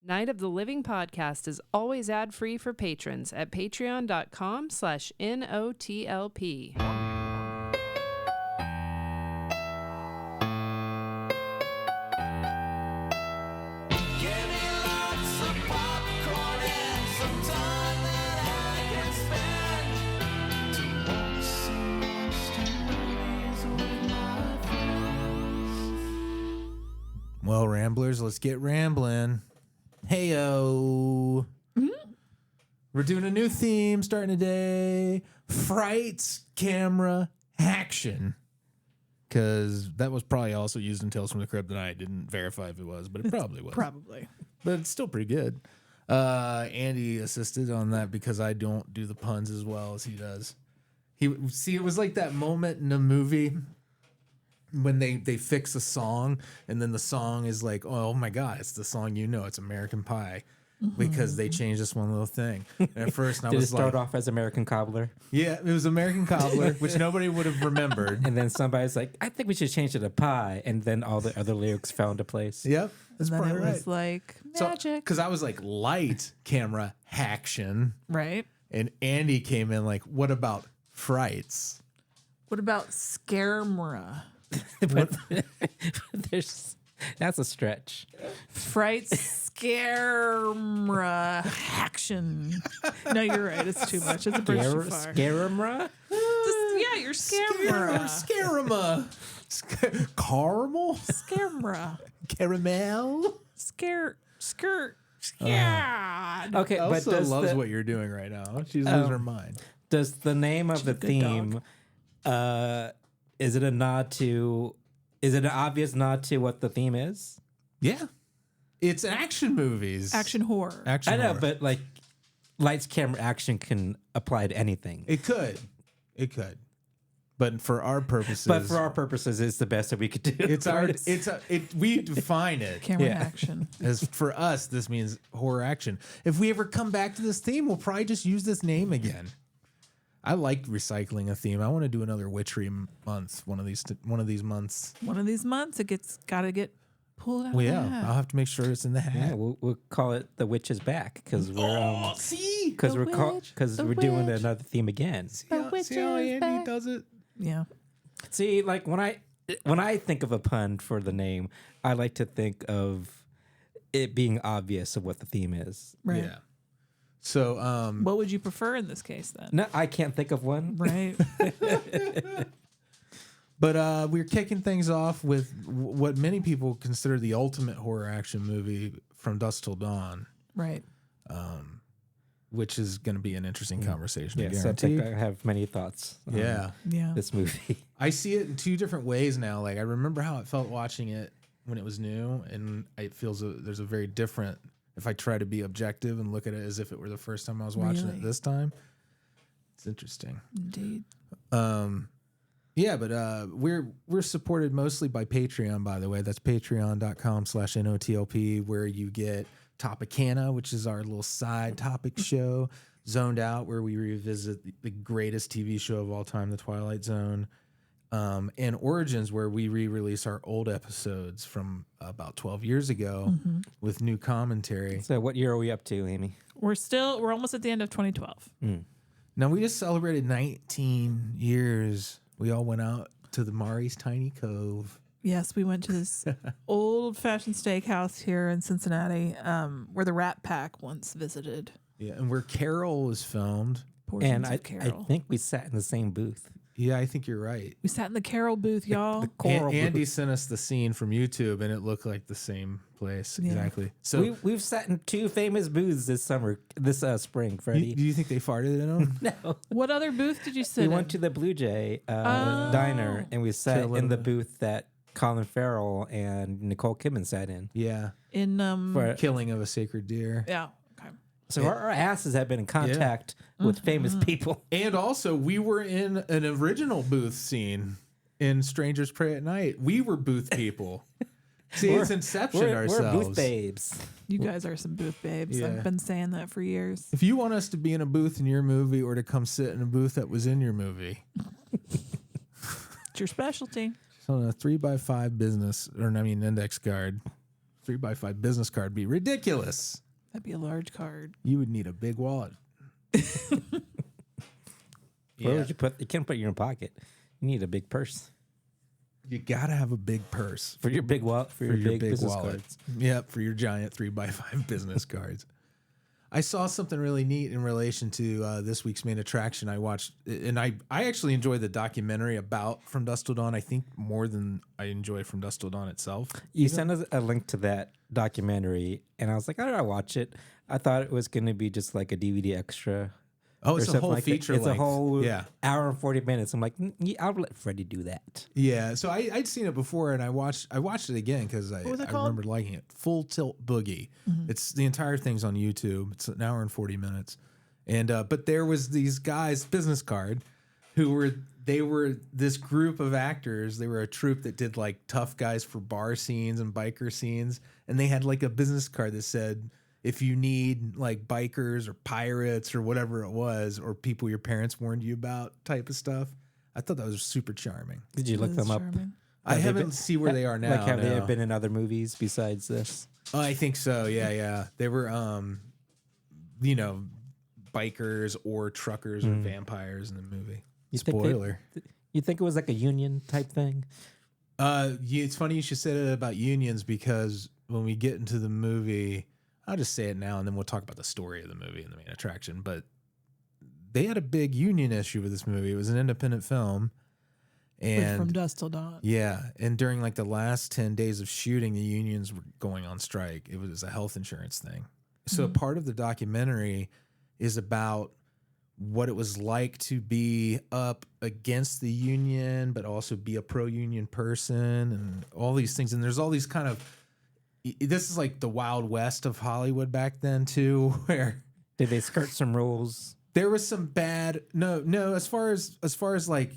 Night of the Living podcast is always ad-free for patrons at patreon.com/NOTLP. Well, Ramblers, let's get rambling. Heyo. Mm-hmm. We're doing a new theme starting today. Frights, camera, Hack-tion. Because that was probably also used in Tales from the Crypt, and I didn't verify if it was, but it probably was. Probably. But it's still pretty good. Andy assisted on that because I don't do the puns as well as he does. It was like that moment in a movie when they fix a song and then the song is like, oh my God, it's the song it's American Pie. Because they changed this one little thing. And at first, I was like... Did it start off as American Cobbler? Yeah, it was American Cobbler, which nobody would have remembered. And then somebody's like, I think we should change it to pie. And then all the other lyrics fell into place. Yep, that's and then probably it was like magic. Because I was like, light, camera, Hack-tion. Right. And Andy came in like, what about Frights? What about Scaremra? That's a stretch. Frights, Scaremra, Hack-tion. No, you're right. It's too much. It's a bridge too far. Scaremra? Yeah, you're Scaremra. Scaremra. Caramel? Scaremra. Caramel? Skirt. Yeah. Okay, but Elsa loves what you're doing right now. She's losing her mind. Does the name of the theme, is it an obvious nod to what the theme is? Yeah. It's action movies. Action horror. Action I know, horror. but like lights, camera, action can apply to anything. It could. But for our purposes. It's the best that we could do. We define it. Camera action. As for us, this means horror action. If we ever come back to this theme, we'll probably just use this name again. I like recycling a theme. I want to do another witchery month. One of these months. One of these months, got to get pulled out. Well, yeah, of the hat. I'll have to make sure it's in the hat. Yeah, we'll call it The Witch is Back because we're we're doing another theme again. See how Andy does it? Yeah. See, like when I think of a pun for the name, I like to think of it being obvious of what the theme is. Right. Yeah. So, what would you prefer in this case then? No, I can't think of one. Right. But we're kicking things off with what many people consider the ultimate horror action movie, From Dusk Till Dawn. Right. Which is going to be an interesting conversation. Yes, I think I have many thoughts on this movie. I see it in two different ways now. Like, I remember how it felt watching it when it was new, and it feels there's a very different... If I try to be objective and look at it as if it were the first time I was watching it this time, it's interesting. Indeed. Yeah, but we're supported mostly by Patreon, by the way. That's patreon.com/NOTLP, where you get Topicana, which is our little side topic show, Zoned Out, where we revisit the greatest TV show of all time, The Twilight Zone, and Origins, where we re-release our old episodes from about 12 years ago with new commentary. So what year are we up to, Amy? We're almost at the end of 2012. Now, we just celebrated 19 years. We all went out to the Mari's Tiny Cove. Yes, we went to this old-fashioned steakhouse here in Cincinnati, where the Rat Pack once visited. Yeah, and where Carol was filmed. Portions I of Carol. think we sat in the same booth. Yeah, I think you're right. We sat in the Carol booth, y'all. Andy sent us the scene from YouTube, and it looked like the same place. Yeah. Exactly. So we've sat in two famous booths this spring, Freddie. do you think they farted in them? No. What other booth did you sit We in? went to the Blue Jay diner, and we sat in the booth that Colin Farrell and Nicole Kidman sat in. Yeah. In For Killing of a Sacred Deer. yeah. Okay. So our asses have been in contact with famous people. And also, we were in an original booth scene in Strangers Pray at Night. We were booth people. See, it's Inception ourselves. We're booth babes. You guys are some booth babes. Yeah. I've been saying that for years. If you want us to be in a booth in your movie or to come sit in a booth that was in your movie, It's your specialty. so on a 3x5 index card, 3x5 business card would be ridiculous. That'd be a large card. You would need a big wallet. Where would you put? You can't put it in your pocket. You need a big purse You gotta have a big purse for your big wallet. For your big business wallet. cards. Yep, for your giant 3x5 business cards. I saw something really neat in relation to this week's main attraction. I watched, and I actually enjoyed the documentary about From Dusk Till Dawn, I think, more than I enjoy From Dusk Till Dawn itself. You sent us a link to that documentary, and I was like, I watch it. I thought it was going to be just like a DVD extra. Oh, or it's a something whole like that. feature It's length. a whole Yeah. hour and 40 minutes. I'm like, I'll let Freddy do that. Yeah, so I'd seen it before, and I watched it again because I was it called? remembered liking it. Full Tilt Boogie. It's the entire thing's on YouTube. It's an hour and 40 minutes, and but there was these guys business card who were this group of actors. They were a troupe that did like tough guys for bar scenes and biker scenes, and they had like a business card that said, if you need like bikers or pirates or whatever it was, or people your parents warned you about type of stuff. I thought that was super charming. Did you look That's them up? charming. I Have they haven't been- see where they are now. Like, have they no. been in other movies besides this? Oh, I think so. Yeah. They were, bikers or truckers or vampires in the movie. Spoiler. You think it was like a union type thing? It's funny you should say that about unions, because when we get into the movie, I'll just say it now and then we'll talk about the story of the movie and the main attraction. But they had a big union issue with this movie. It was an independent film. And From Dusk Till Dawn. yeah, and during like the last 10 days of shooting, the unions were going on strike. It was a health insurance thing. So part of the documentary is about what it was like to be up against the union, but also be a pro-union person and all these things. And there's all these kind of, this is like the Wild West of Hollywood back then too, where Did they skirt some rules? there was some bad no as far as like,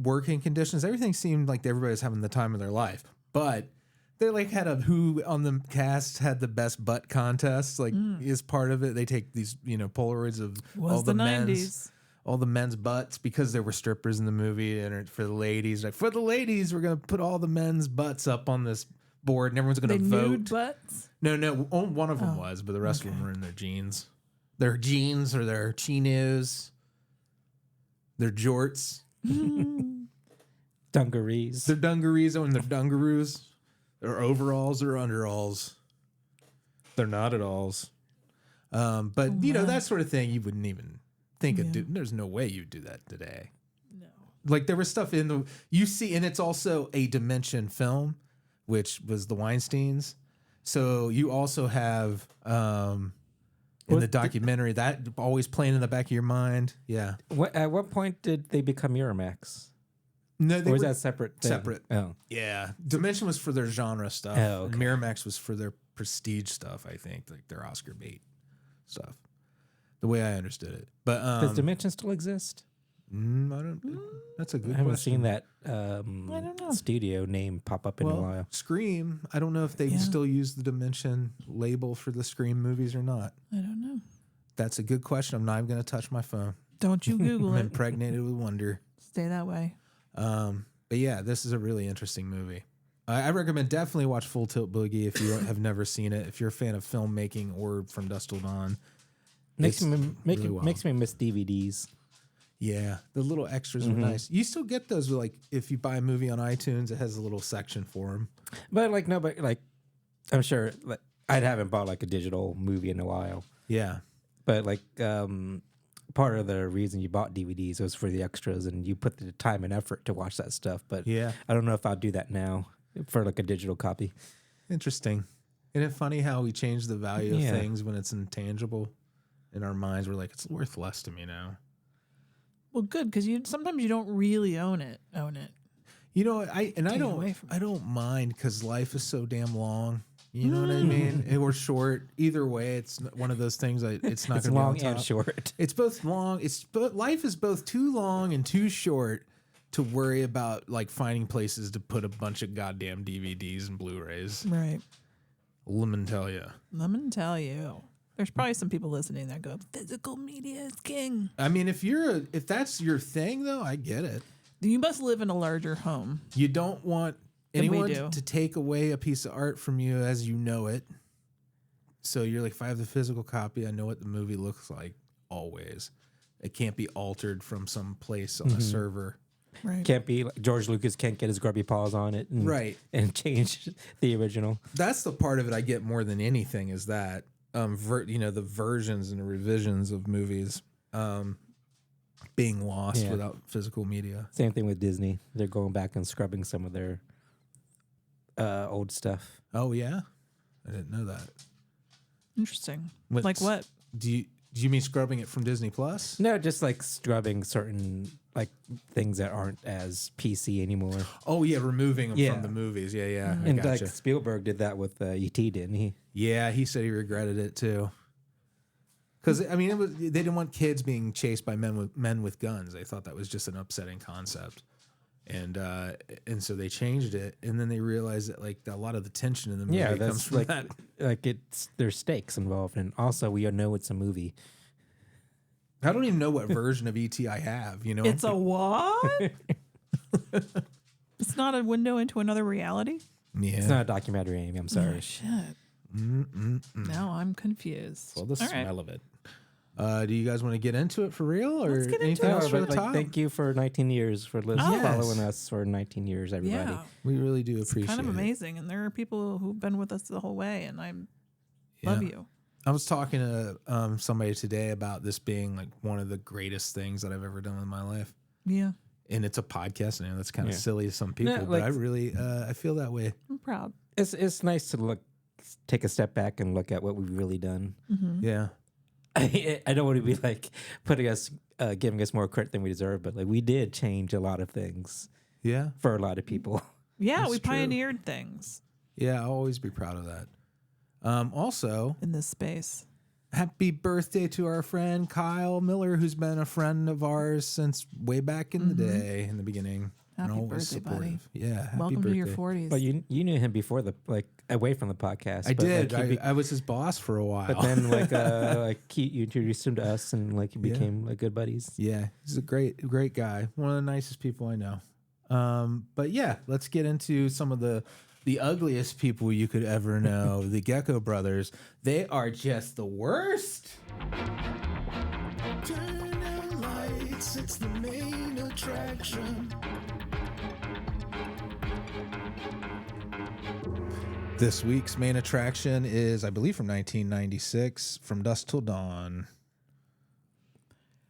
working conditions, everything seemed like everybody was having the time of their life. But they like had a who on the cast had the best butt contest, like is part of it. They take these, Polaroids of Was all the the men's 90s. all the men's butts, because there were strippers in the movie, and for the ladies, like for the ladies, we're gonna put all the men's butts up on this board and everyone's gonna They vote. nude butts. No, one of them was, but the rest of them were in their jeans. Their jeans or their chinos, their jorts, Dungarees. their dungarees and their dungaroos, their overalls or underalls. They're not at alls. But, that sort of thing you wouldn't even think of doing. There's no way you'd do that today. No. Like there was stuff in the, you see, and it's also a Dimension film, which was the Weinsteins. So you also have, in the documentary, that always playing in the back of your mind. Yeah. At what point did they become Miramax? No, Or was that separate? thing? separate. Oh. Yeah. Dimension was for their genre stuff. Oh, And okay. Miramax was for their prestige stuff, I think, like their Oscar bait stuff. The way I understood it. But Does Dimension still exist? I don't, that's a good I haven't question. seen that don't know. studio name pop up in a while. Scream, I don't know if they still use the Dimension label for the Scream movies or not. I don't know. That's a good question. I'm not even going to touch my phone. Don't you Google I'm it. impregnated with wonder. Stay that way. But yeah, this is a really interesting movie. I recommend definitely watch Full Tilt Boogie if you have never seen it. If you're a fan of filmmaking or From Dusk Till Dawn, Makes it's me really well. makes me miss DVDs. Yeah, the little extras were nice. You still get those, like if you buy a movie on iTunes, it has a little section for them. But I'm sure I haven't bought like a digital movie in a while. Yeah, But part of the reason you bought DVDs was for the extras, and you put the time and effort to watch that stuff. But Yeah. I don't know if I'll do that now for like a digital copy. interesting. Isn't it funny how we change the value of Yeah. things when it's intangible? In our minds, we're like, it's worth less to me now. Well, good, because sometimes you don't really own it. You know, I Take it away from I don't mind, because life is so damn long. You know what I mean? Or short. Either way, it's one of those things. It's not It's going to be on long top. and short. It's both long. Life is both too long and too short to worry about like finding places to put a bunch of goddamn DVDs and Blu-rays. Right. Let me tell you. Let me tell you. There's probably some people listening that go, physical media is king. I mean, if that's your thing, though, I get it. You must live in a larger home. You don't want anyone do. to take away a piece of art from you as you know it. So you're like, if I have the physical copy, I know what the movie looks like always. It can't be altered from some place on a server. Right. Can't be George Lucas can't get his grubby paws on it and change the original. That's the part of it I get more than anything is that the versions and the revisions of movies being lost without physical media. Same thing with Disney. They're going back and scrubbing some of their old stuff. Oh yeah, I didn't know that. Interesting. What's- Like what? Do you mean scrubbing it from Disney Plus? No, just like scrubbing certain like things that aren't as PC anymore. Oh yeah, removing them Yeah. from the movies. Yeah, yeah. I And gotcha. like Spielberg did that with E.T., didn't he? Yeah, he said he regretted it too. Because I mean, they didn't want kids being chased by men with guns. They thought that was just an upsetting concept, and so they changed it. And then they realized that like a lot of the tension in the movie comes that's from that. like there's stakes involved, and also we know it's a movie. I don't even know what version of ET I have. You know, It's a what? It's not a window into another reality? yeah. It's not a documentary, Amy. I'm Oh, sorry. shit. Now I'm confused. Well, the All right. smell of it. Do you guys want to get into it for real, or Let's get into anything it. else for But, the like, top? thank you for 19 years for following us for 19 years, everybody. Yeah. We really do It's appreciate kind of it. amazing. And there are people who've been with us the whole way, and I love Yeah. you. I was talking to somebody today about this being like one of the greatest things that I've ever done in my life, Yeah. and it's a podcast. And that's kind of Yeah. silly to some people, No, but like- I really I feel that way. I'm proud. It's nice to take a step back and look at what we've really done. Yeah, I don't want to be like putting us, giving us more credit than we deserve, but like we did change a lot of things yeah, for a lot of people. Yeah, That's we true. pioneered things yeah. I'll always be proud of that. Also, in this space. happy birthday to our friend Kyle Miller, who's been a friend of ours since way back in the day, in the beginning. and Happy always birthday, buddy. supportive. Yeah, happy Welcome birthday. to your 40s. But you knew him before the away from the podcast. I but, did. Like, I was his boss for a while. but then you introduced him to us and like you became like good buddies. Yeah, he's a great guy. One of the nicest people I know. But yeah, let's get into some of the ugliest people you could ever know. The Gecko brothers. They are just the worst. Turn out lights, it's the main attraction. This week's main attraction is, I believe, from 1996, From Dusk Till Dawn.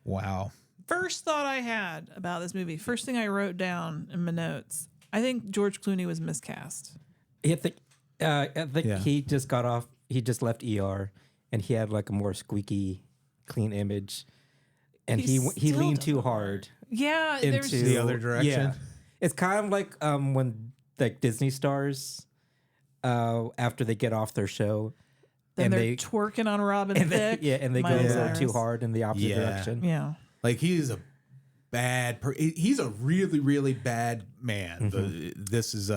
Wow. First thought I had about this movie, first thing I wrote down in my notes, I think George Clooney was miscast. I think Yeah. he just got off. He just left ER, and he had like a more squeaky, clean image, and He he still leaned doesn't too work. hard Yeah, into there's The other direction? Yeah, it's kind of like when like Disney stars, after they get off their show, then and they're they twerking on Robin and they, Thicke. and they go a Miley little too Cyrus. hard in the opposite Yeah. direction. Yeah. Like he's a bad. He's a really, really bad man. This is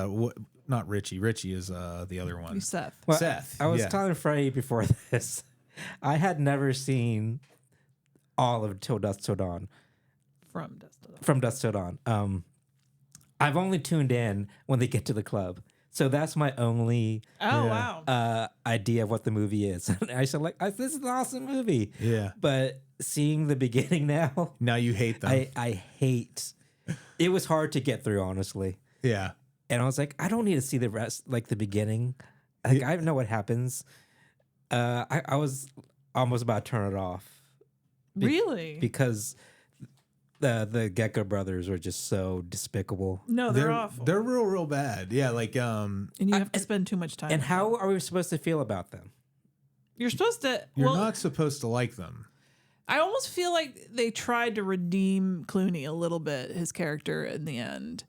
not Richie. Richie is the other one. Seth. Well, Seth. I was yeah. telling Freddy before this, I had never seen all of Till Dusk Till Dawn. From Dusk Till Dawn. From Dusk Till Dawn. I've only tuned in when they get to the club, so that's my only Oh, wow. idea of what the movie is. I said, this is an awesome movie. Yeah. But seeing the beginning now, Now you hate them. I hate. It was hard to get through, honestly. yeah. And I was like, I don't need to see the rest, like the beginning. Like I know what happens. I was almost about to turn it off Really? because the Gecko brothers were just so despicable. No, they're awful. They're real bad. Yeah. Like and you have to spend too much time. And with how them. are we supposed to feel about them? You're supposed to. you're well, not supposed to like them. I almost feel like they tried to redeem Clooney a little bit, his character in the end.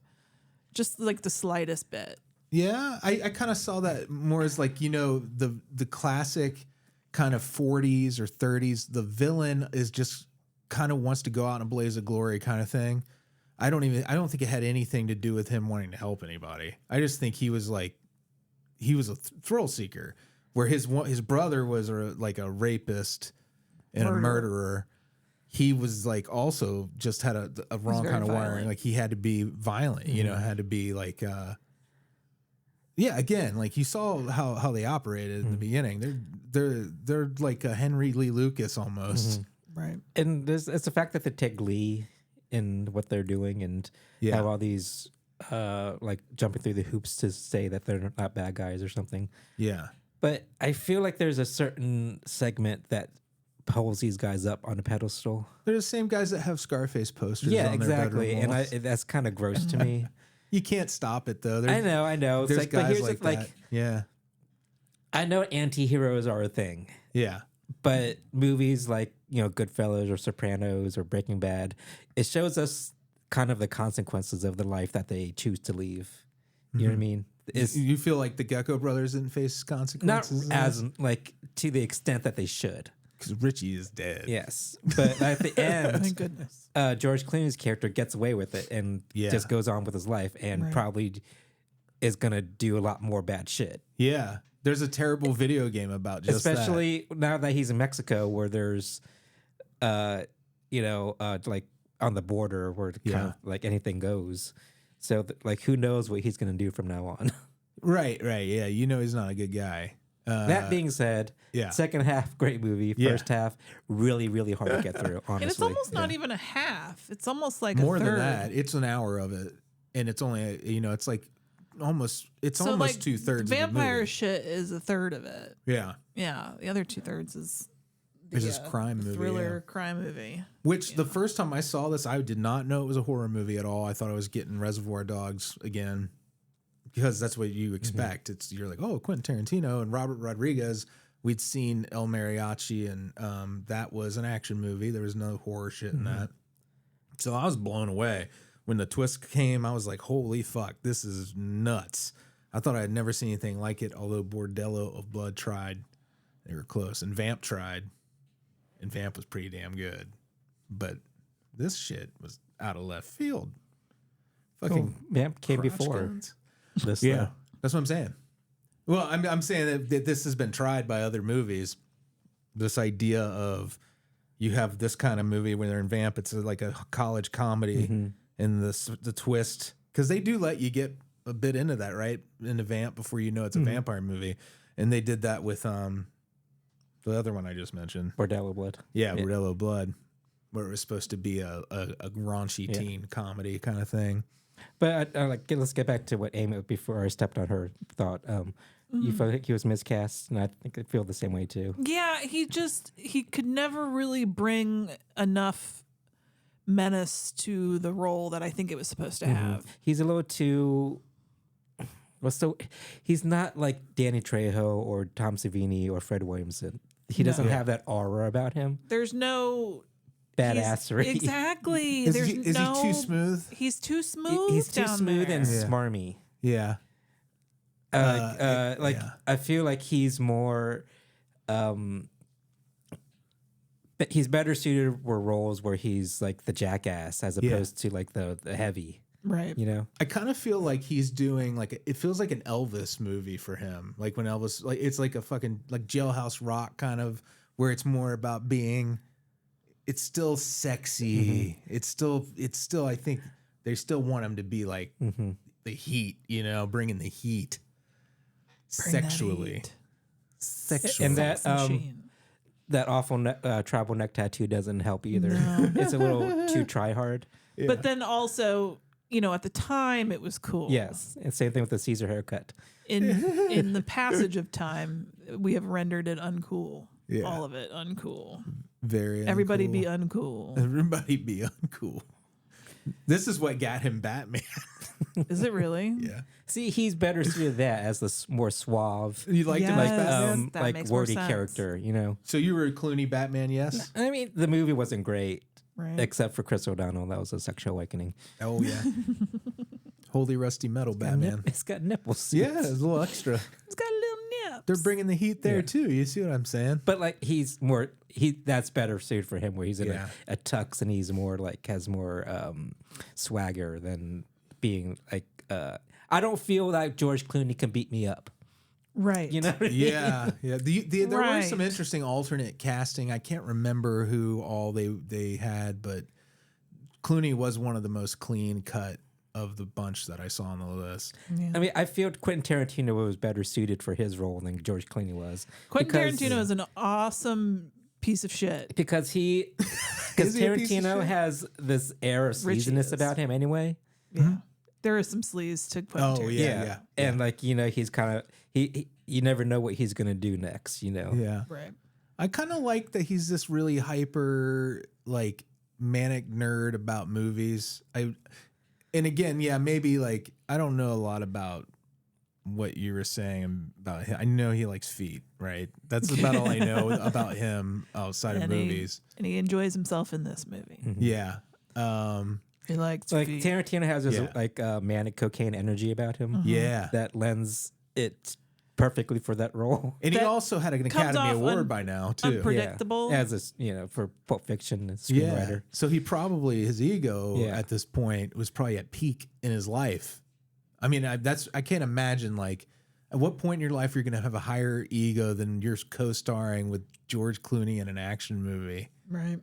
Just like the slightest bit. Yeah, I kind of saw that more as like, the classic kind of 40s or 30s. The villain is just kind of wants to go out in a blaze of glory kind of thing. I don't think it had anything to do with him wanting to help anybody. I just think he was a thrill seeker, where his brother was like a rapist and a murderer. He was like also just had a wrong very kind of wiring. violent. Like he had to be violent, had to be like Yeah, again, like you saw how they operated in the beginning. They're like a Henry Lee Lucas almost. Right. And it's the fact that they take glee in what they're doing and Yeah. have all these like jumping through the hoops to say that they're not bad guys or something. Yeah. But I feel like there's a certain segment that pulls these guys up on a pedestal. They're the same guys that have Scarface posters Yeah, on their exactly. bedroom And walls. that's kind of gross to me. You can't stop it though. I know. It's There's like, but guys here's like the, that. Yeah. I know anti-heroes are a thing, Yeah. but movies like, Goodfellas or Sopranos or Breaking Bad, it shows us kind of the consequences of the life that they choose to live. You know what I mean? It's You feel like the Gecko brothers didn't face not consequences? as like to the extent that they should. Because Richie is dead. Yes, but at the Thank end, goodness. George Clooney's character gets away with it and Yeah. just goes on with his life and Right. probably is gonna do a lot more bad shit. Yeah. There's a terrible video game about just Especially now that he's in Mexico, where there's, like on the border where kind Yeah. of like anything goes. So like, who knows what he's gonna do from now on? that. Right. Yeah. He's not a good guy. That being said, yeah. second half great movie. Yeah. First half really really hard to get through. Honestly, And it's almost not even a half. It's almost like More a third. than that. It's an hour of it. And it's only, it's like almost, it's So almost like 2/3 of the vampire movie. shit is a third of it. Yeah. Yeah, the other 2/3 is It's just crime movie. thriller yeah. crime movie. Which the first time I saw this, I did not know it was a horror movie at all. I thought I was getting Reservoir Dogs again because that's what you expect. You're like, oh, Quentin Tarantino and Robert Rodriguez. We'd seen El Mariachi, and that was an action movie. There was no horror shit in that. So I was blown away when the twist came. I was like, holy fuck, this is nuts. I thought I had never seen anything like it. Although Bordello of Blood tried, they were close, and Vamp tried. And Vamp was pretty damn good. But this shit was out of left field. Fucking Vamp came crotch before guns. this. Yeah, that's what I'm saying. Well, I'm saying that this has been tried by other movies. This idea of you have this kind of movie when they're in Vamp, it's like a college comedy, and the twist, because they do let you get a bit into that, right? Into Vamp before you know it's a vampire movie. And they did that with the other one I just mentioned. Bordello Blood. Yeah, Bordello Blood, where it was supposed to be a raunchy teen comedy kind of thing. But let's get back to what Amy before I stepped on her thought. You felt like he was miscast, and I think I feel the same way too. Yeah, he could never really bring enough menace to the role that I think it was supposed to have. He's a little too. He's not like Danny Trejo or Tom Savini or Fred Williamson. He doesn't have that aura about him. There's no Badassery. Exactly. Is There's he too smooth? He's too smooth. He's too down smooth there. and smarmy. Yeah. I feel like he's more, but he's better suited for roles where he's like the jackass as opposed to like the heavy. Right. You know, I kind of feel like he's doing it feels like an Elvis movie for him. Like when Elvis, like it's like a fucking like Jailhouse Rock kind of, where it's more about being, it's still sexy. It's still, I think they still want him to be like the heat, bringing the heat Bring that sexually. heat. Sexually. and that Machine. that awful tribal neck tattoo doesn't help either. It's a little too try hard. But then also, at the time it was cool. Yes, and same thing with the Caesar haircut. In the passage of time, we have rendered it uncool. Yeah. All of it uncool. Very Everybody uncool. be uncool. Everybody be uncool. This is what got him Batman. Is it really? Yeah. See, he's better suited to that as the more suave, You liked him Yes. like that? That like makes more wordy sense. character. So you were a Clooney Batman, yes? I mean, the movie wasn't great, Right. except for Chris O'Donnell. That was a sexual awakening. Oh, yeah. Holy rusty metal Batman. It's got nipples. Yeah, it's a little extra. It's got a little nips. They're bringing the heat there, too. You see what I'm saying? But like that's better suited for him, where he's in Yeah. a tux and he's more like has more swagger than being like. I don't feel like George Clooney can beat me up. Right. You know what I mean? Yeah, yeah. There were Right. some interesting alternate casting. I can't remember who all they had, but Clooney was one of the most clean cut of the bunch that I saw on the list. Yeah. I mean, I feel Quentin Tarantino was better suited for his role than George Clooney was. Quentin Because- Tarantino is an awesome piece of shit. because Is he a piece of Tarantino shit? has this air of Rich he sleaziness is. about him anyway. Yeah. There are some sleaze to Quentin Oh, Tarantino. yeah. And like, you know, he's kind of he you never know what he's gonna do next, you know. Yeah. Right. I kind of like that he's this really hyper, like manic nerd about movies. And again, yeah, maybe like I don't know a lot about what you were saying about him. I know he likes feet, right? That's about all I know about him outside of And movies. he enjoys himself in this movie. Yeah. He likes Like feet. Tarantino has this Yeah. like manic cocaine energy about him Yeah. that lends it perfectly for that role. And he That also had an comes Academy off Award by now, too. Predictable. As a, you know, for Pulp Fiction and Yeah. screenwriter. So he probably, his ego Yeah. at this point was probably at peak in his life. I mean, I can't imagine like at what point in your life you're going to have a higher ego than you're co-starring with George Clooney in an action movie Right.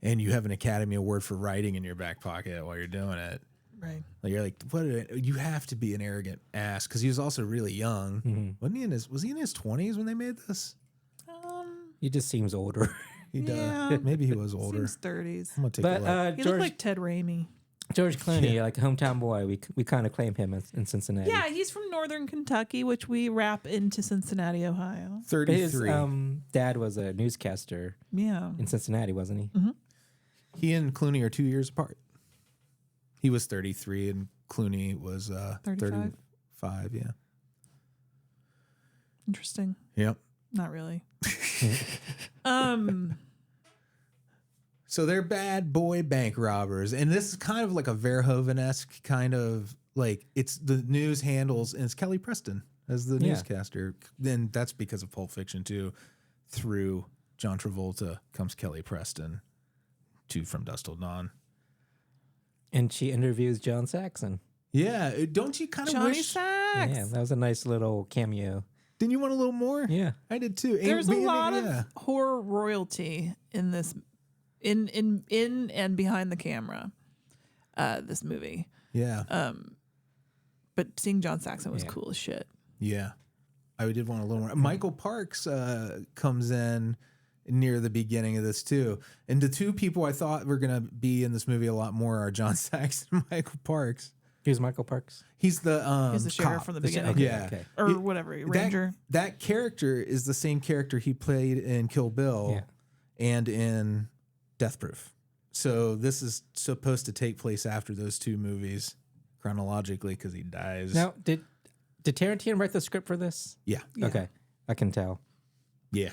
and you have an Academy Award for writing in your back pocket while you're doing it. Right. Like you're like, you have to be an arrogant ass because he was also really young. Wasn't he was he in his 20s when they made this? He just seems older. He does. Yeah. Maybe he was older. Seems 30s. I'm gonna take But a look. He George looked like Ted Raimi. George Clooney, like a hometown boy, we kind of claim him in Cincinnati. Yeah, he's from northern Kentucky, which we wrap into Cincinnati, Ohio. But his 33. dad was a newscaster Yeah. in Cincinnati, wasn't he? He and Clooney are 2 years apart. He was 33 and Clooney was 35? 35. Yeah. Interesting. Yep. Not really. So they're bad boy bank robbers. And this is kind of like a Verhoeven-esque kind of like it's the news handles and it's Kelly Preston as the Yeah. newscaster. Then that's because of Pulp Fiction too. Through John Travolta comes Kelly Preston to From Dusk Till Dawn. And she interviews John Saxon. Yeah. Don't you kind of Johnny wish? Sacks. Yeah, that was a nice little cameo. Didn't you want a little more? Yeah. I did too. There's a And- lot yeah. of horror royalty in this, in and behind the camera, this movie. Yeah. But seeing John Saxon was Yeah. cool as shit. Yeah. I did want a little more. Michael Parks comes in near the beginning of this too. And the two people I thought were going to be in this movie a lot more are John Saxon and Michael Parks. Here's Michael Parks. He's the He's the sheriff cop. from the The sheriff, beginning. okay. Yeah. Okay. Or He- whatever, Ranger. That character is the same character he played in Kill Bill Yeah. and in Death Proof. So this is supposed to take place after those two movies chronologically because he dies. Now, did Tarantino write the script for this? Yeah. Yeah. Okay, I can tell. Yeah.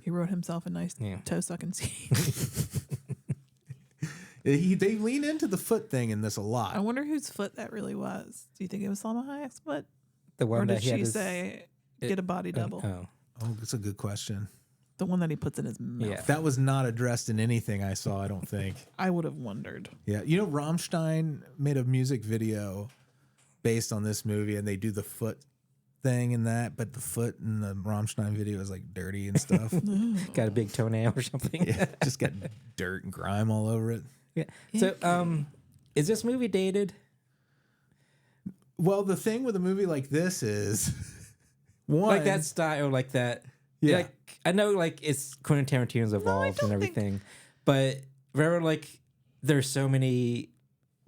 He wrote himself a nice Yeah. toe sucking scene. They lean into the foot thing in this a lot. I wonder whose foot that really was. Do you think it was Salma Hayek's foot? The one Or that did he had she his- say, get a body double? Oh, Oh, that's a good question. The one that he puts in his mouth. yeah. That was not addressed in anything I saw, I don't think. I would have wondered. Yeah. You know, Rammstein made a music video based on this movie and they do the foot thing in that, but the foot in the Rammstein video is like dirty and stuff. Got a big toenail or something. Yeah, just got dirt and grime all over it. Yeah. So, is this movie dated? Well, the thing with a movie like this is one Like that style, like that. Yeah. Like, I know, like it's Quentin Tarantino's evolved and don't think- everything, but remember, like there's so many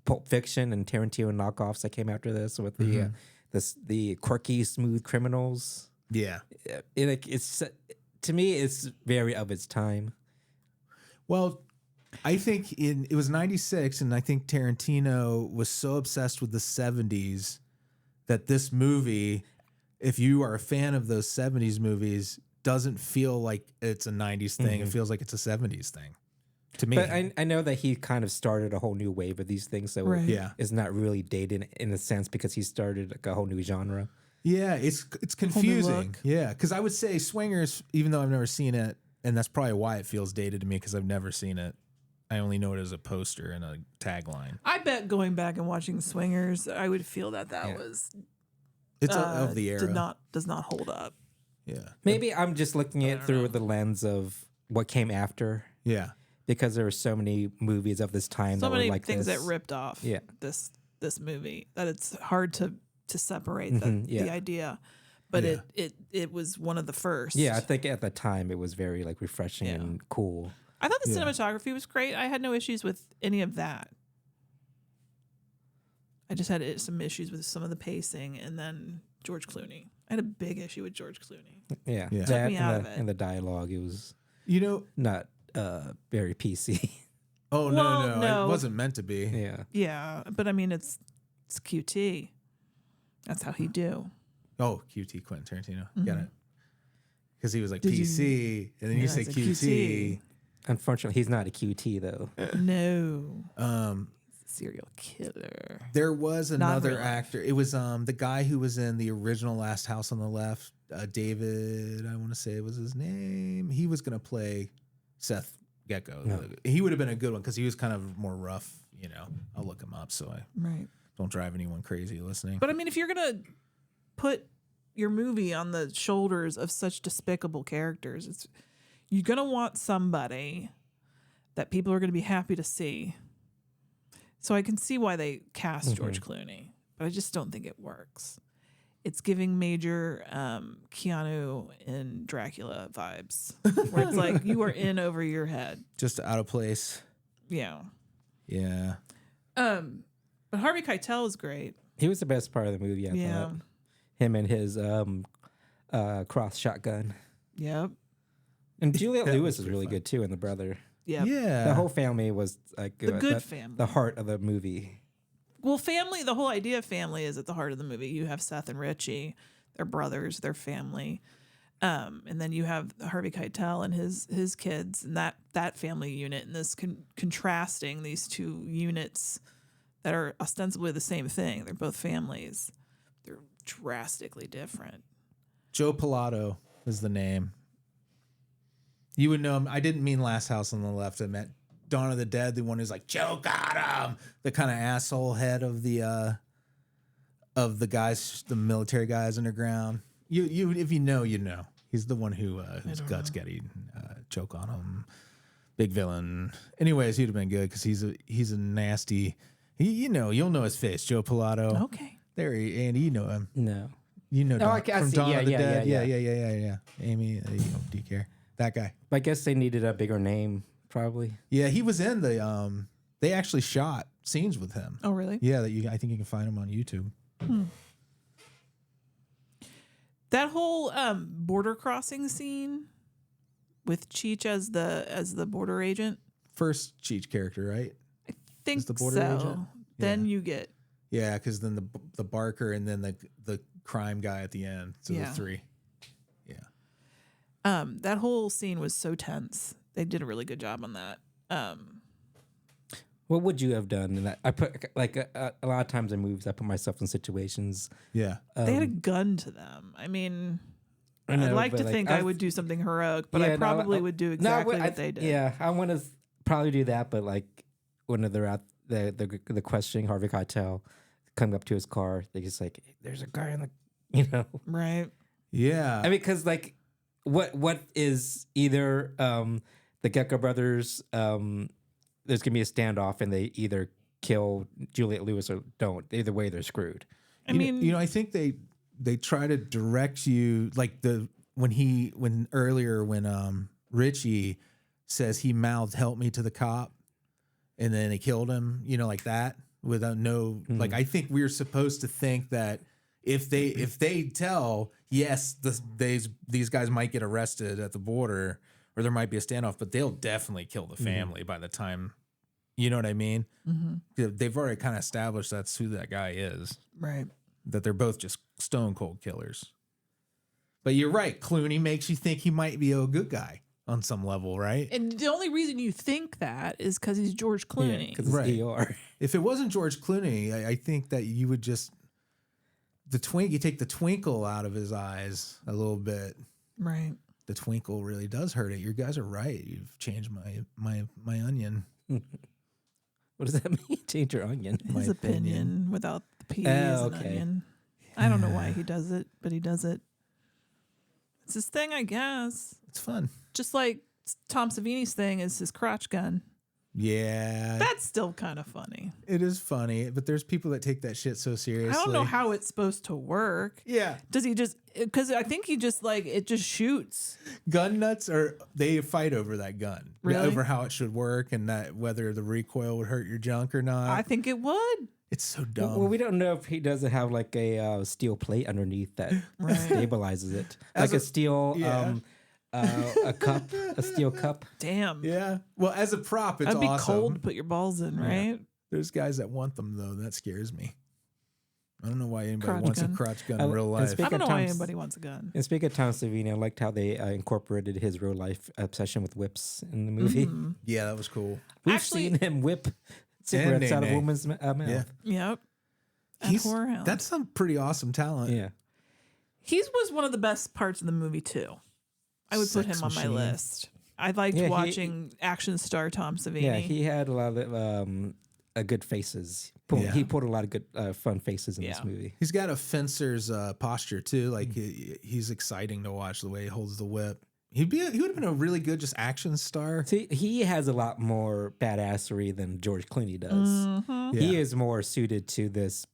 Pulp Fiction and Tarantino knockoffs that came after this with the the quirky, smooth criminals. Yeah. It's to me, it's very of its time. Well, I think it was 96, and I think Tarantino was so obsessed with the 70s that this movie, if you are a fan of those 70s movies, doesn't feel like it's a 90s thing. It feels like it's a 70s thing to me. But I know that he kind of started a whole new wave of these things, so Right. Yeah. it's not really dated in a sense because he started like a whole new genre. Yeah, it's new confusing. look. Yeah, because I would say Swingers, even though I've never seen it, and that's probably why it feels dated to me because I've never seen it. I only know it as a poster and a tagline. I bet going back and watching Swingers, I would feel that Yeah. was It's of the era. does not hold up. Yeah, Maybe I'm just looking at it through the lens of what came after, yeah, because there were so many movies of this time So that many were like things this. that ripped off Yeah. this this movie, that it's hard to separate the idea. But it was one of the first. Yeah, I think at the time it was very like refreshing and cool. I thought the cinematography was great. I had no issues with any of that. I just had some issues with some of the pacing, and then George Clooney. I had a big issue with George Clooney. Yeah. Took That me out of it. and the dialogue, it was not very PC. Oh no, it wasn't meant to be. Yeah. Yeah, but I mean, it's QT. That's how he do. Oh, QT, Quentin Tarantino. Got it. Because he was like Did PC, and then you say it's a QT. Unfortunately, he's not a QT though. No. Serial killer. There was another real life. actor. It was the guy who was in the original Last House on the Left. David, I want to say was his name. He was going to play Seth Gecko. No. He would have been a good one because he was kind of more rough. I'll look him up so I Right. don't drive anyone crazy listening. But I mean, if you're going to put your movie on the shoulders of such despicable characters, you're going to want somebody that people are going to be happy to see. So I can see why they cast George Clooney, but I just don't think it works. It's giving major Keanu in Dracula vibes, where it's like you are in over your head. Just out of place. Yeah. Yeah. But Harvey Keitel is great. He was the best part of the movie, I Yeah. thought. Him and his cross shotgun. Yep. And Juliette That Lewis was is pretty really fun. good too, and the brother. Yep. Yeah. The whole family was like The good family. The heart of the movie. Well, family, the whole idea of family is at the heart of the movie. You have Seth and Richie, their brothers, their family. And then you have Harvey Keitel and his kids, and that family unit, and this contrasting these two units that are ostensibly the same thing. They're both families. They're drastically different. Joe Pilato is the name. You would know him. I didn't mean Last House on the Left. I meant Dawn of the Dead, the one who's like, Joe got him. The kind of asshole head of the guys, the military guys underground. You if you know, you know. He's the one whose guts get eaten. Choke on him. Big villain. Anyways, he'd have been good because he's a nasty. You'll know his face. Joe Pilato. Okay. There, Andy, you know him. No. You know I from see. Dawn Yeah, of the yeah, Dead. yeah. Yeah. Amy, do you care? That guy. I guess they needed a bigger name, probably. Yeah, he was in the. They actually shot scenes with him. Oh, really? Yeah, I think you can find him on YouTube. That whole border crossing scene with Cheech as the border agent. First Cheech character, right? I think Is the border so. agent? Then Yeah. you get Yeah, because then the Barker and then the crime guy at the end. So Yeah. the three. Yeah. that whole scene was so tense. They did a really good job on that. What would you have done in that? I put like a lot of times in movies, I put myself in situations. Yeah. They had a gun to them. I mean, I know, I'd like but, to like, think I would do something heroic, but Yeah, I no, probably would do exactly what they did. Yeah, I want to probably do that, but like when they're out the questioning Harvey Keitel coming up to his car, they just like, there's a guy in the, Right. Yeah. I mean, because like, what is either the Gecko brothers? There's gonna be a standoff, and they either kill Juliette Lewis or don't. Either way, they're screwed. I mean, I think they try to direct you like when Richie says he mouthed "help me" to the cop, and then they killed him. Like that without no like. I think we're supposed to think that if they tell yes, these guys might get arrested at the border or there might be a standoff, but they'll definitely kill the family by the time. You know what I mean? Mm-hmm. They've already kind of established that's who that guy is. right. That they're both just stone cold killers. But you're right. Clooney makes you think he might be a good guy on some level, right? And the only reason you think that is because he's George Clooney. Because it's Right. ER. If it wasn't George Clooney, I think that you would just you take the twinkle out of his eyes a little bit. Right. The twinkle really does hurt it. You guys are right. You've changed my onion. What does that mean? Change your onion. His My opinion without the P is Oh, an okay. onion. I don't know why he does it, but he does it. It's his thing, I guess. It's fun. Just like Tom Savini's thing is his crotch gun. Yeah, That's still kind of funny. it is funny, but there's people that take that shit so seriously. I don't know how it's supposed to work. Yeah, Does he just, because I think he just like, it just shoots. gun nuts they fight over that gun, Really? over how it should work and that whether the recoil would hurt your junk or not. I think it would. It's so dumb. Well, we don't know if he doesn't have like a steel plate underneath that stabilizes it, As like a- a steel yeah. a cup, a steel cup. Damn. Yeah. Well, as a prop, it's That'd be awesome. cold to put your balls in, right? There's guys that want them though. That scares me. I don't know why anybody Crotch wants gun. a crotch gun I- in real and life. speak- I don't know why Tom's- anybody wants a gun. And speaking of Tom Savini, I liked how they incorporated his real life obsession with whips in the movie. Yeah, that was cool. We've Actually- seen him whip cigarettes out of a nay-nay. woman's mouth. Yeah. Yep. And Whorehound. That's some pretty awesome talent. Yeah. He was one of the best parts of the movie too. I would put Sex him on my machine. list. I liked Yeah, watching action star Tom Savini. Yeah, he had a lot of good faces. Yeah. He pulled a lot of good fun faces in this Yeah. movie. He's got a fencer's posture too. Like he's exciting to watch the way he holds the whip. He would have been a really good just action star. See, he has a lot more badassery than George Clooney does. Mhm. He Yeah. is more suited to this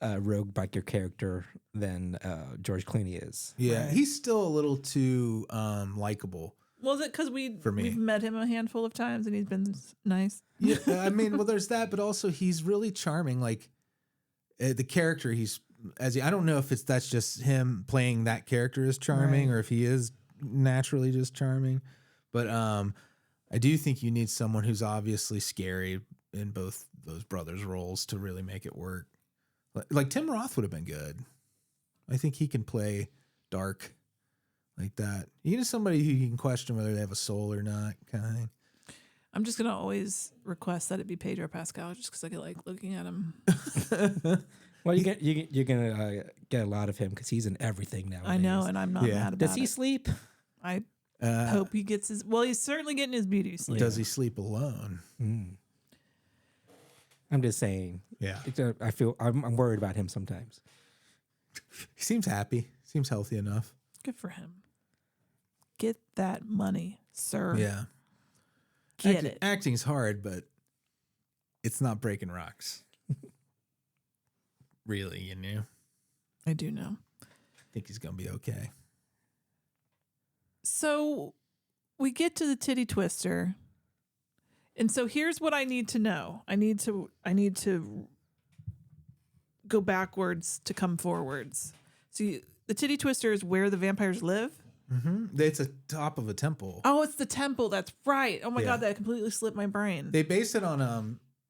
rogue biker character than George Clooney is. Yeah, Right. he's still a little too likable. Was it because For me. we've met him a handful of times and he's been nice? Yeah, I mean, well, there's that, but also he's really charming. Like the character, I don't know if that's just him playing that character as charming, Right. or if he is naturally just charming. But I do think you need someone who's obviously scary in both those brothers' roles to really make it work. Like Tim Roth would have been good. I think he can play dark like that. You need somebody who you can question whether they have a soul or not, kind of thing. I'm just gonna always request that it be Pedro Pascal, just because I like looking at him. Well, you're gonna get a lot of him because he's in everything now. I know, and I'm not Yeah. mad about Does he it. sleep? I Uh, hope he gets his. Well, he's certainly getting his beauty sleep. Does he sleep alone? I'm just saying. Yeah. I'm worried about him sometimes. He seems happy. Seems healthy enough. Good for him. Get that money, sir. Yeah. Get it. Acting's hard, but it's not breaking rocks. Really, you know? I do know. I think he's going to be okay. So we get to the titty twister. And so here's what I need to know. I need to go backwards to come forwards. So the titty twister is where the vampires live? Mm-hmm. It's a top of a temple. Oh, it's the temple. That's right. Oh my Yeah. God, that completely slipped my brain. They base it on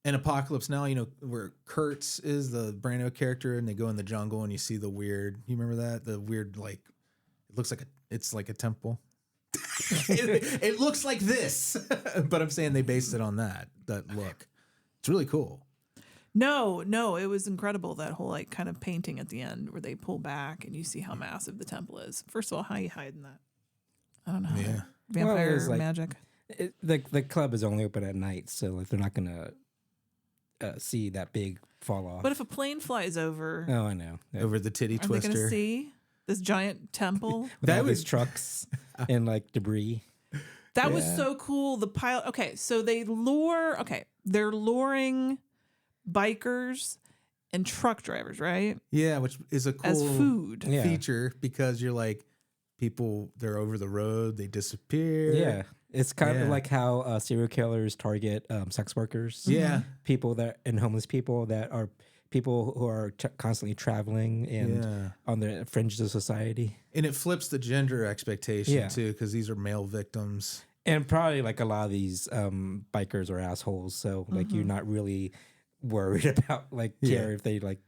an Apocalypse Now, you know, where Kurtz is the Brando character and they go in the jungle and you see the weird, you remember that? The weird, like, it looks like it's like a temple. it looks like this, but I'm saying they based it on that look. It's really cool. No, it was incredible, that whole like kind of painting at the end where they pull back and you see how massive the temple is. First of all, how are you hiding that? I don't know. Yeah. Vampire it's like- magic. The club is only open at night, so like they're not gonna see that big fall off. But if a plane flies over, Oh, I know. Over the titty are they going to twister. see this giant temple? With That all was- these trucks and like debris. That was Yeah. so cool. The pilot. Okay, so they're luring bikers and truck drivers, right? Yeah, which is a cool As food. Yeah. feature because you're like, people, they're over the road, they disappear. Yeah. It's kind of Yeah. like how serial killers target sex workers. Yeah. People and homeless people that are people who are constantly traveling and Yeah. on the fringes of society. And it flips the gender expectation Yeah. too, because these are male victims. And probably like a lot of these bikers are assholes. So like you're not really worried about like care if they like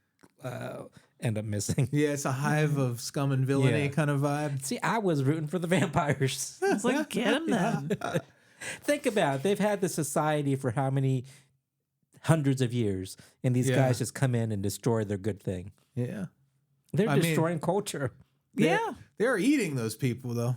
end up missing. Yeah, it's a hive of scum and villainy Yeah. kind of vibe. See, I was rooting for the vampires. It's like, get them then. Think about it. They've had this society for how many hundreds of years, and these Yeah. guys just come in and destroy their good thing. Yeah. They're I mean- destroying culture Yeah, They're eating those people though.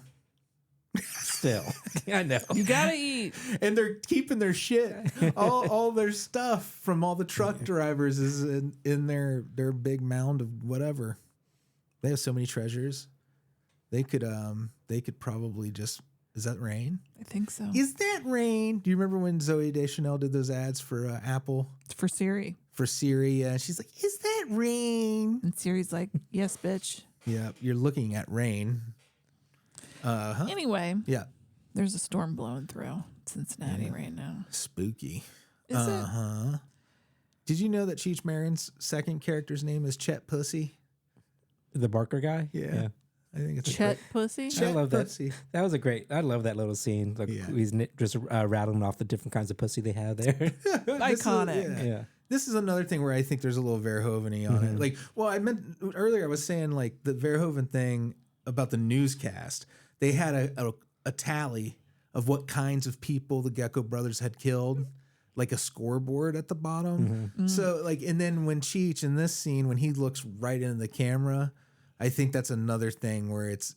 still. I know. you gotta eat. And they're keeping their shit. all their stuff from all the truck drivers is in their big mound of whatever. They have so many treasures. They could probably just Is that Rain? I think so. Is that Rain? Do you remember when Zoe Deschanel did those ads for Apple? It's for Siri. For Siri, yeah. She's like, is that Rain? And Siri's like, yes, bitch. Yeah, you're looking at Rain. Anyway, Yeah. there's a storm blowing through Cincinnati right now. Spooky. Is it? Did you know that Cheech Marin's second character's name is Chet Pussy? The Barker guy. Yeah. I think it's Chet Pussy? I love that. Pussy. That was a great. I love that little scene. Like Yeah. he's just rattling off the different kinds of pussy they have there. Iconic. Yeah. This is another thing where I think there's a little Verhoeven-y on it. Like, well, I meant earlier, I was saying like the Verhoeven thing about the newscast. They had a tally of what kinds of people the Gecko brothers had killed, like a scoreboard at the bottom. So like, and then when Cheech in this scene, when he looks right into the camera, I think that's another thing where it's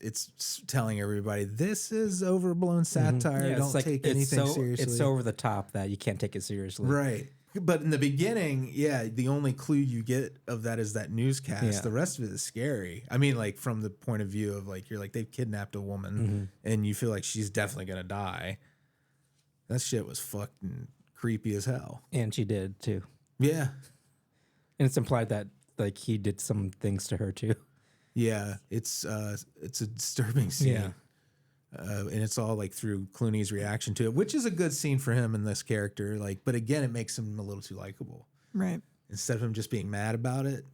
telling everybody this is overblown satire. Yeah, Don't it's like, take it's anything so, seriously. It's so over the top that you can't take it seriously. Right. But in the beginning, yeah, the only clue you get of that is that newscast. Yeah. The rest of it is scary. I mean, like from the point of view of like, you're like, they've kidnapped a woman and you feel like she's definitely going to die. That shit was fucking creepy as hell. And she did too. Yeah. And it's implied that like he did some things to her too. Yeah. It's a disturbing scene. Yeah. And it's all like through Clooney's reaction to it, which is a good scene for him in this character. Like, but again, it makes him a little too likable. Right. Instead of him just being mad about it.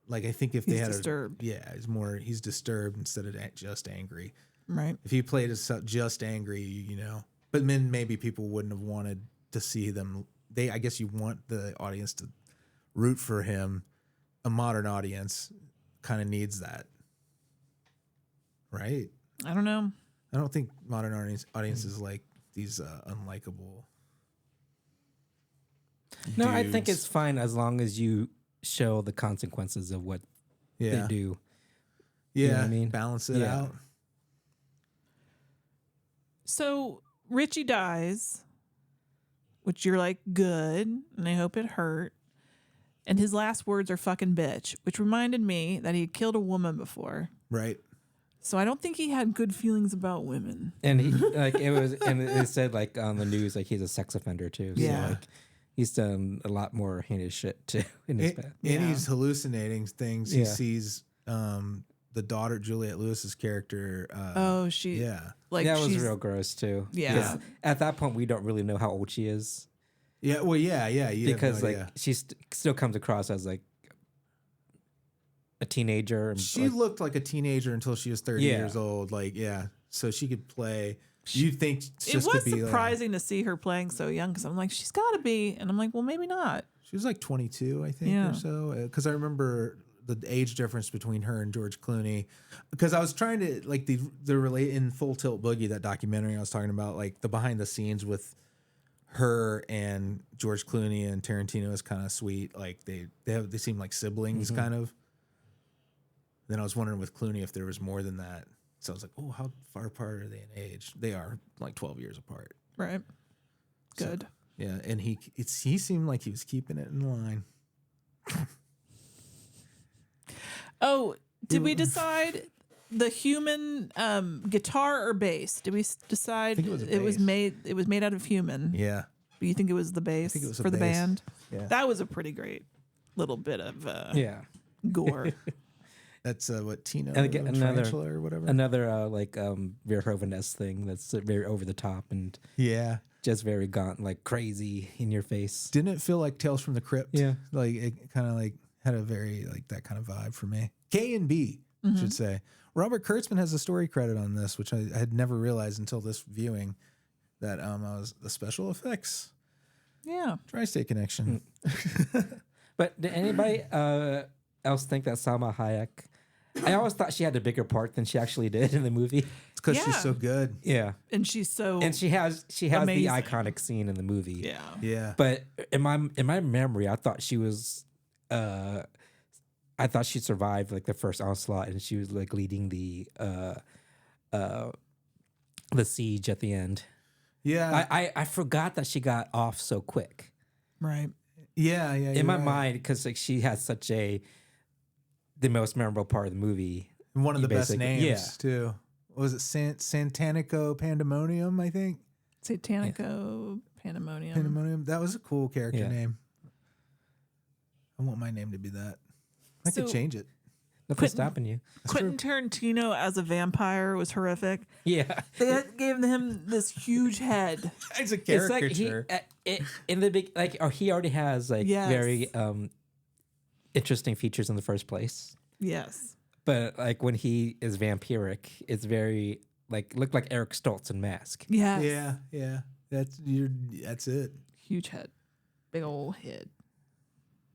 Like, I think if they He's had disturbed. he's disturbed instead of just angry. Right. If he played as just angry, you know, but then maybe people wouldn't have wanted to see them. I guess you want the audience to root for him. A modern audience kind of needs that. Right? I don't know. I don't think modern audiences like these unlikable. No, I think dudes. it's fine as long as you show the consequences of what they do. Yeah, know what I mean? balance it Yeah. out. So Richie dies, which you're like, good, and I hope it hurt. And his last words are fucking bitch, which reminded me that he had killed a woman before. Right. So I don't think he had good feelings about women. And he like it said like on the news like he's a sex offender too. So Yeah. like he's done a lot more heinous shit too in his past. And Yeah. he's hallucinating things. He Yeah. sees the daughter, Juliette Lewis's character. Oh, she Yeah. like that was she's real gross too. Yeah. 'Cause at that point we don't really know how old she is Yeah. Well, yeah. You have because no like idea. she still comes across as like a teenager. And She like, looked like a teenager until she was 30 Yeah. years old. Like, yeah. So she could play. You think It just was to be surprising to see her playing so young because I'm like, she's got to be. And I'm like, well, maybe not. she was like 22, I think, Yeah. or so. Because I remember the age difference between her and George Clooney. Because I was trying to, like, the relate in Full Tilt Boogie, that documentary I was talking about, like, the behind the scenes with her and George Clooney and Tarantino is kind of sweet. Like, they seem like siblings, kind of. Then I was wondering with Clooney if there was more than that. So I was like, oh, how far apart are they in age? They are like 12 years apart. Right. Good. Yeah, and he seemed like he was keeping it in line. Oh, did we decide the human guitar or bass? Did we decide think it was a it was bass. made out of human? Yeah. But you think it was the bass think it was a for the bass. band? Yeah. That was a pretty great little bit of yeah. gore. That's what Tino And again, another Tarantula or whatever. like Verhoeven-esque thing that's very over the top and Yeah. just very gaunt, like crazy in your face. Didn't it feel like Tales from the Crypt? Yeah. Like it kind of like had a very like that kind of vibe for me. K and B, should say. Robert Kurtzman has a story credit on this, which I had never realized until this viewing. That I was the special effects Yeah. Tri-State Connection. But did anybody else think that Salma Hayek? I always thought she had a bigger part than she actually did in the movie. It's because Yeah. she's so good. Yeah, And she's so and she has Amazing. the iconic scene in the movie. yeah. Yeah. But in my memory, I thought she was. I thought she survived like the first onslaught, and she was like leading the siege at the end. Yeah. I forgot that she got off so quick Right. yeah. in my mind because like she has such the most memorable part of the movie. And one of the best basically- names yeah. too. what was it, Santanico Pandemonium, I think. Satanico Pandemonium. Pandemonium. That was a cool character name. I want my name to be that. I could change it. Nothing's stopping you. Quentin Tarantino as a vampire was horrific. Yeah. They gave him this huge head. It's a It's caricature. like in the big, like, or he already has like very interesting features in the first place. Yes. But like when he is vampiric, it's very like look like Eric Stoltz in Mask. Yes. Yeah. That's it. Huge head. Big old head.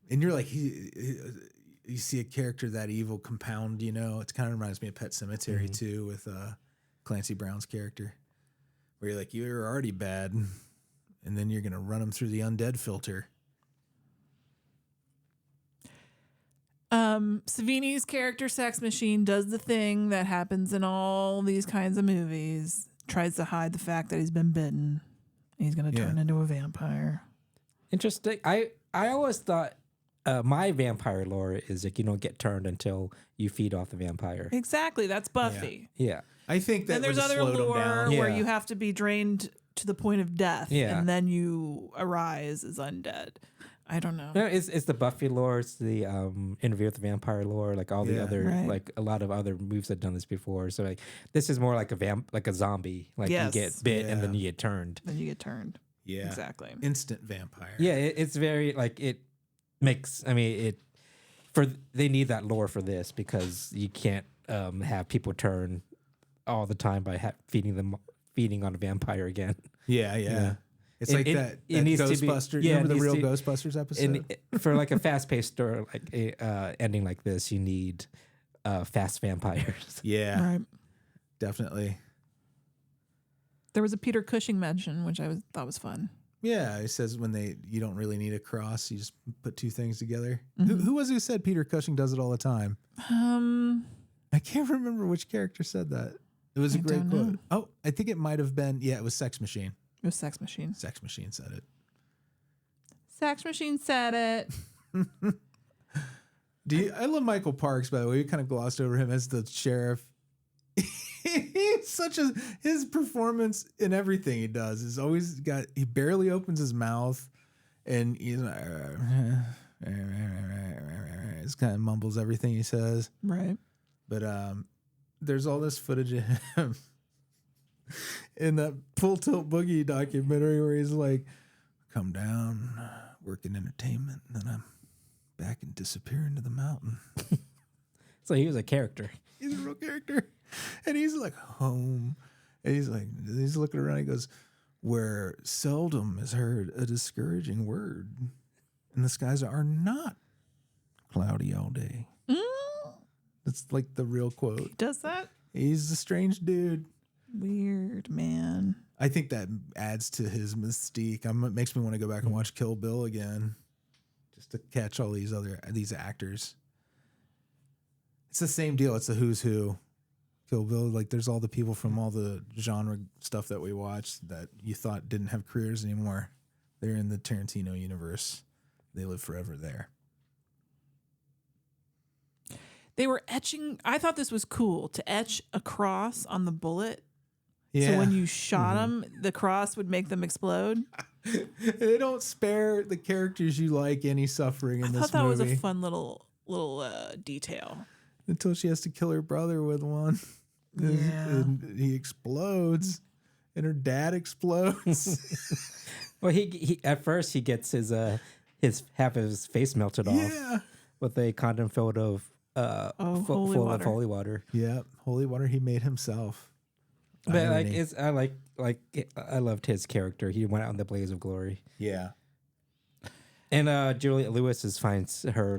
And you're like, you see a character that evil compound, you know, it kind of reminds me of Pet Sematary too, with Clancy Brown's character, where you're like, you're already bad, and then you're going to run them through the undead filter. Savini's character, Sex Machine, does the thing that happens in all these kinds of movies, tries to hide the fact that he's been bitten. He's going to turn into a vampire. Interesting. I always thought my vampire lore is like you don't get turned until you feed off the vampire. Exactly. That's Buffy. Yeah. I think that Then there's would other slow them lore down. where Yeah. you have to be drained to the point of death, Yeah. and then you arise as undead. I don't know. No, it's the Buffy lore, it's the Interview with the Vampire lore, like all the other like a lot of other movies have done this before. So like this is more like a zombie. Like you get bit and then you get turned. Then you get turned. Yeah. Exactly. Instant vampire. Yeah, it's very like it makes. I mean, they need that lore for this because you can't have people turn all the time by feeding on a vampire again. Yeah. It's like that needs to be- Ghostbusters. yeah, Remember it the real needs to- Ghostbusters episode? And for like a fast-paced story, like a ending like this, you need fast vampires. Yeah, Right. definitely. There was a Peter Cushing mention, which I thought was fun. Yeah, it says you don't really need a cross, you just put two things together. Who was it who said Peter Cushing does it all the time? I can't remember which character said that. It was a great don't quote. know. Oh, I think it might have been, it was Sex Machine. It was Sex Machine. Sex Machine said it. Sex Machine said it. I love Michael Parks, by the way. We kind of glossed over him as the sheriff. He's his performance in everything he does is always he barely opens his mouth and he's like, just kind of mumbles everything he says. Right. But there's all this footage of him in that Full Tilt Boogie documentary where he's like, come down, work in entertainment, and then I'm back and disappear into the mountain. So he was a character. He's a real character. And he's like home. And he's looking around. He goes, where seldom is heard a discouraging word. And the skies are not cloudy all day. That's like the real quote. Does that? He's a strange dude. Weird, man. I think that adds to his mystique. It makes me want to go back and watch Kill Bill again, just to catch all these actors. It's the same deal. It's the who's who. Kill Bill, like there's all the people from all the genre stuff that we watched that you thought didn't have careers anymore. They're in the Tarantino universe. They live forever there. They were etching. I thought this was cool to etch a cross on the bullet. Yeah. So when you shot them, the cross would make them explode. They don't spare the characters you like any suffering in I this thought that movie. was a fun little detail. Until she has to kill her brother with one. Yeah. And he explodes. And her dad explodes. Well, he at first he gets his half of his face melted off Yeah. with a condom filled of holy full water. of holy water. Yeah. Holy water he made himself. But like Irony. I loved his character. He went out in the blaze of glory. Yeah. And Juliette Lewis finds her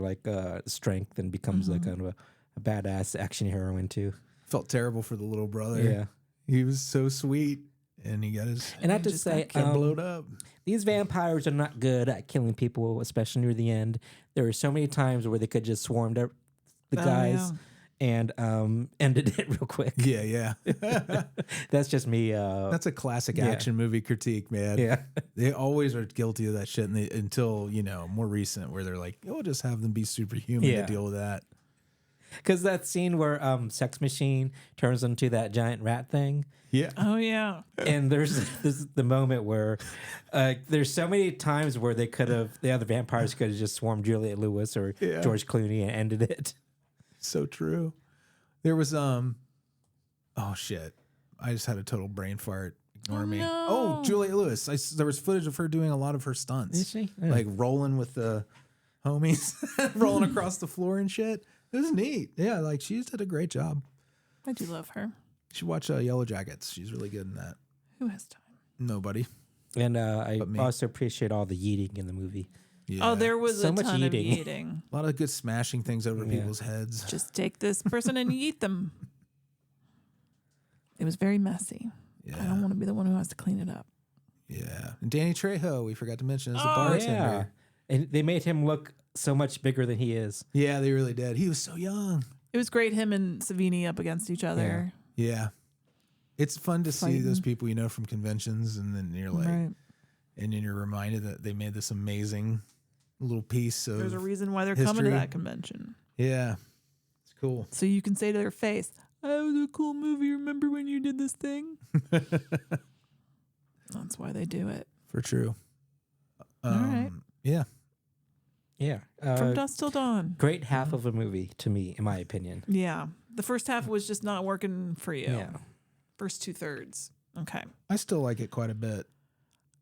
strength and becomes like kind of a badass action heroine too. Felt terrible for the little brother. Yeah. He was so sweet. And he got his And I have to just say, got blowed up. these vampires are not good at killing people, especially near the end. There were so many times where they could just swarm the guys and ended it real quick. Yeah. That's just me. That's a classic action movie critique, man. Yeah. They always are guilty of that shit until, more recent where they're like, we'll just have them be superhuman to Yeah. deal with that. Because that scene where Sex Machine turns into that giant rat thing. Yeah. Oh yeah. And there's the moment where there's so many times where the other vampires could have just swarmed Juliette Lewis or George Clooney and ended it. So true. There was oh shit. I just had a total brain fart. Ignore me. no. Oh, Juliette Lewis. There was footage of her doing a lot of her stunts. Is she? Yeah. Like rolling with the homies, rolling across the floor and shit. It was neat. Yeah, like she did a great job. I do love her. You should watch Yellow Jackets. She's really good in that. Who has time? Nobody. And I But me. also appreciate all the yeeting in the movie. Yeah. Oh, there was So a much ton eating. of eating. a lot of good smashing things over people's heads. Just take this person and eat them. It was very messy. Yeah. I don't want to be the one who has to clean it up. Yeah. And Danny Trejo, we forgot to mention, as the Oh, bartender. Yeah. And they made him look so much bigger than he is. Yeah, they really did. He was so young. It was great him and Savini up against each other. Yeah. It's fun to see those people you know from conventions, and then you're like, Right. and then you're reminded that they made this amazing little piece of. There's a reason why they're coming to history. that convention. Yeah, it's cool. So you can say to their face, "That was a cool movie. Remember when you did this thing?" That's why they do it. For true. right. Yeah. Yeah. From Dusk Till Dawn. Great half of a movie to me, in my opinion. Yeah. The first half was just not working for you. Yeah. First 2/3. Okay. I still like it quite a bit.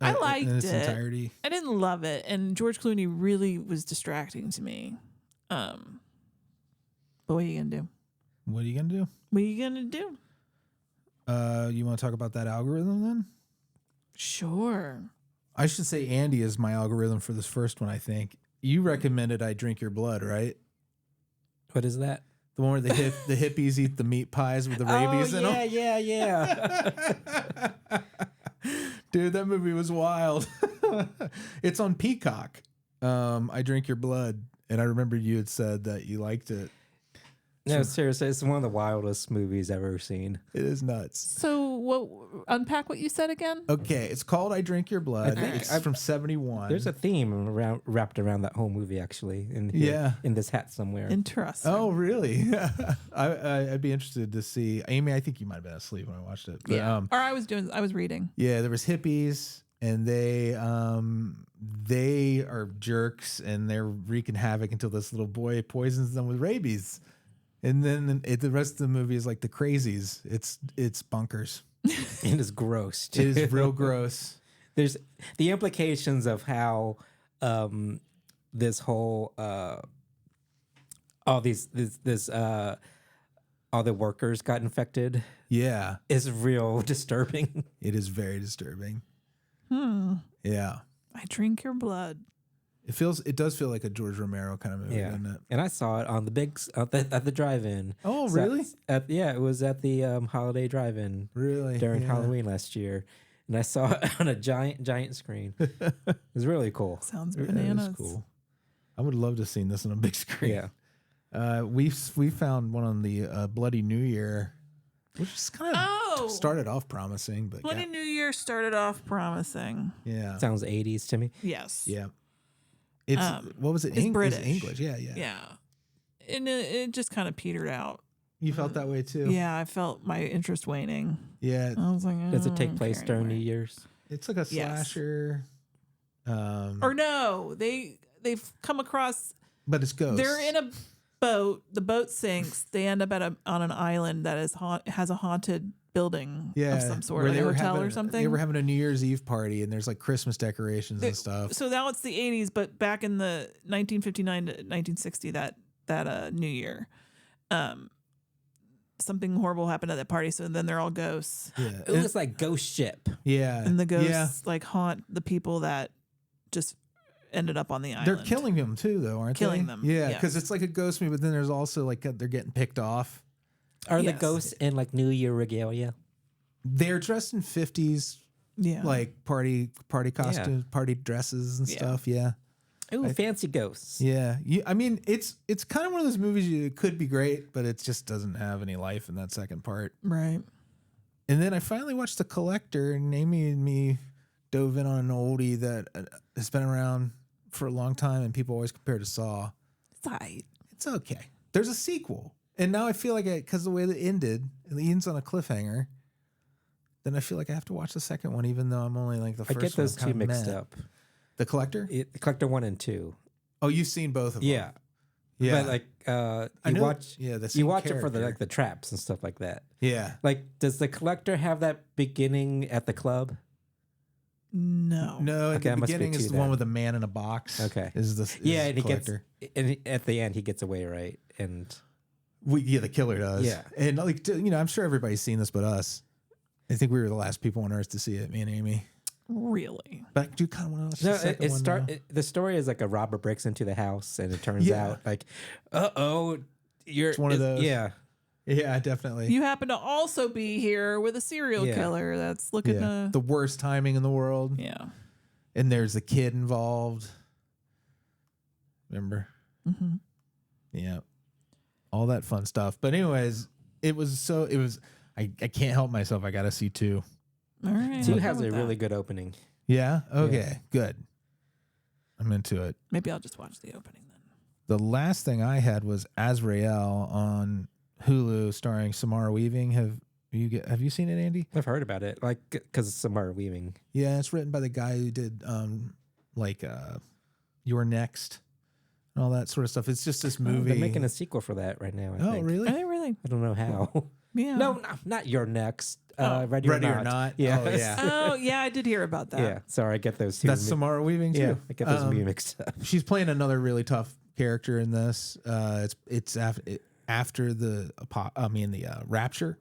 I liked in its it. entirety. I didn't love it, and George Clooney really was distracting to me. But what are you gonna do? What are you gonna do? What are you gonna do? You want to talk about that algorithm then? Sure. I should say Andy is my algorithm for this first one. I think you recommended I drink your blood, right? What is that? The one where the hippies eat the meat pies with the rabies in them. yeah. Dude, that movie was wild. It's on Peacock. I Drink Your Blood, and I remember you had said that you liked it. No, seriously, it's one of the wildest movies I've ever seen. It is nuts. So, unpack what you said again. Okay, it's called I Drink Your Blood. think It's from 71. There's a theme wrapped around that whole movie, actually. In this hat somewhere. Interesting. Oh, really? I'd be interested to see. Amy, I think you might have been asleep when I watched it. But, Yeah. Or I was reading. yeah, there was hippies, and they are jerks, and they're wreaking havoc until this little boy poisons them with rabies. And then the rest of the movie is like the crazies. It's bonkers. And it's gross, too. It is real gross. There's the implications of how this whole all the workers got infected Yeah, is real disturbing. it is very disturbing. Yeah, I Drink Your Blood. it does feel like a George Romero kind of movie, Yeah, doesn't it? and I saw it on at the drive-in. Oh, So really? it was at the holiday drive-in Really? during Yeah. Halloween last year, and I saw it on a giant screen. It was really cool. Sounds That is bananas. cool. I would love to have seen this on a big screen. Yeah, We found one on the Bloody New Year, which is kind of started off promising, but Bloody New Year started off promising. yeah, sounds 80s to me. Yes. yeah. It's what was it? it's British. It's English. Yeah. Yeah. And it just kind of petered out. You felt that way too. Yeah, I felt my interest waning. Yeah. I was like, Does I it take don't place care during New anymore. Year's? It's like a Yes. slasher. Or no, they've come across. But it's ghosts. They're in a boat. The boat sinks. They end up on an island that has a haunted building of some sort, where like they a were hotel having, or something. They were having a New Year's Eve party, and there's like Christmas decorations and stuff. So now it's the 80s, but back in the 1959 to 1960, that New Year, something horrible happened at that party. So then they're all ghosts, Yeah. It was like Ghost Ship. Yeah. and the ghosts Yeah. like haunt the people that just ended up on the island. They're killing them too, though, aren't they? Killing them, Yeah, yes. because it's like a ghost movie, but then there's also like they're getting picked off. Are the Yes. ghosts in like New Year regalia? They're dressed in 50s Yeah, like party costumes, party dresses and Yeah. stuff. Yeah. Ooh, fancy ghosts. Yeah. I mean, it's kind of one of those movies it could be great, but it just doesn't have any life in that second part. right. And then I finally watched The Collector, and Amy and me dove in on an oldie that has been around for a long time, and people always compare to Saw. Side. It's okay. There's a sequel. And now I feel like because the way that ended, it ends on a cliffhanger. Then I feel like I have to watch the second one, even though I'm only like the first I get those one. two mixed up. The Collector? The Collector 1 and 2. Oh, you've seen both of them. Yeah. Yeah. But like I you know- watch yeah, the you same watch it for character. the traps and stuff like that. Yeah. Like, does the Collector have that beginning at the club? No. No, Okay, at the I must be beginning is two the one then. with the man in a box. Okay. Is the Yeah, and he Collector. at the end he gets away, right? And The killer does. Yeah. And like, I'm sure everybody's seen this but us. I think we were the last people on Earth to see it, me and Amy. Really? But I do kind of want to watch no, the second one now. the story is like a robber breaks into the house and it turns Yeah. out like, you're It's one of those. Yeah. Yeah, definitely. You happen to also be here with a serial Yeah. killer that's looking Yeah. to. The worst timing in the world. Yeah. And there's a kid involved. Remember? Mm-hmm. Yeah. All that fun stuff. But anyways, I can't help myself. I got to see 2. All right. 2 I'm has fine a with really that. good opening. Yeah? Okay, good. I'm into it. Maybe I'll just watch the opening then. The last thing I had was Azrael on Hulu starring Samara Weaving. Have you seen it, Andy? I've heard about it, like because it's Samara Weaving. Yeah, it's written by the guy who did You're Next and all that sort of stuff. It's just this movie. They're making a sequel for that right now. I think. Really? Are they really? I don't know how. Yeah. No, not You're Next. Ready, Ready or or Not. Not? Yeah. Oh, yeah. Oh, yeah, I did hear about that. Yeah. Sorry, I get those two. That's Samara Weaving too. Yeah, I get those mixed up. She's playing another really tough character in this. It's after the rapture,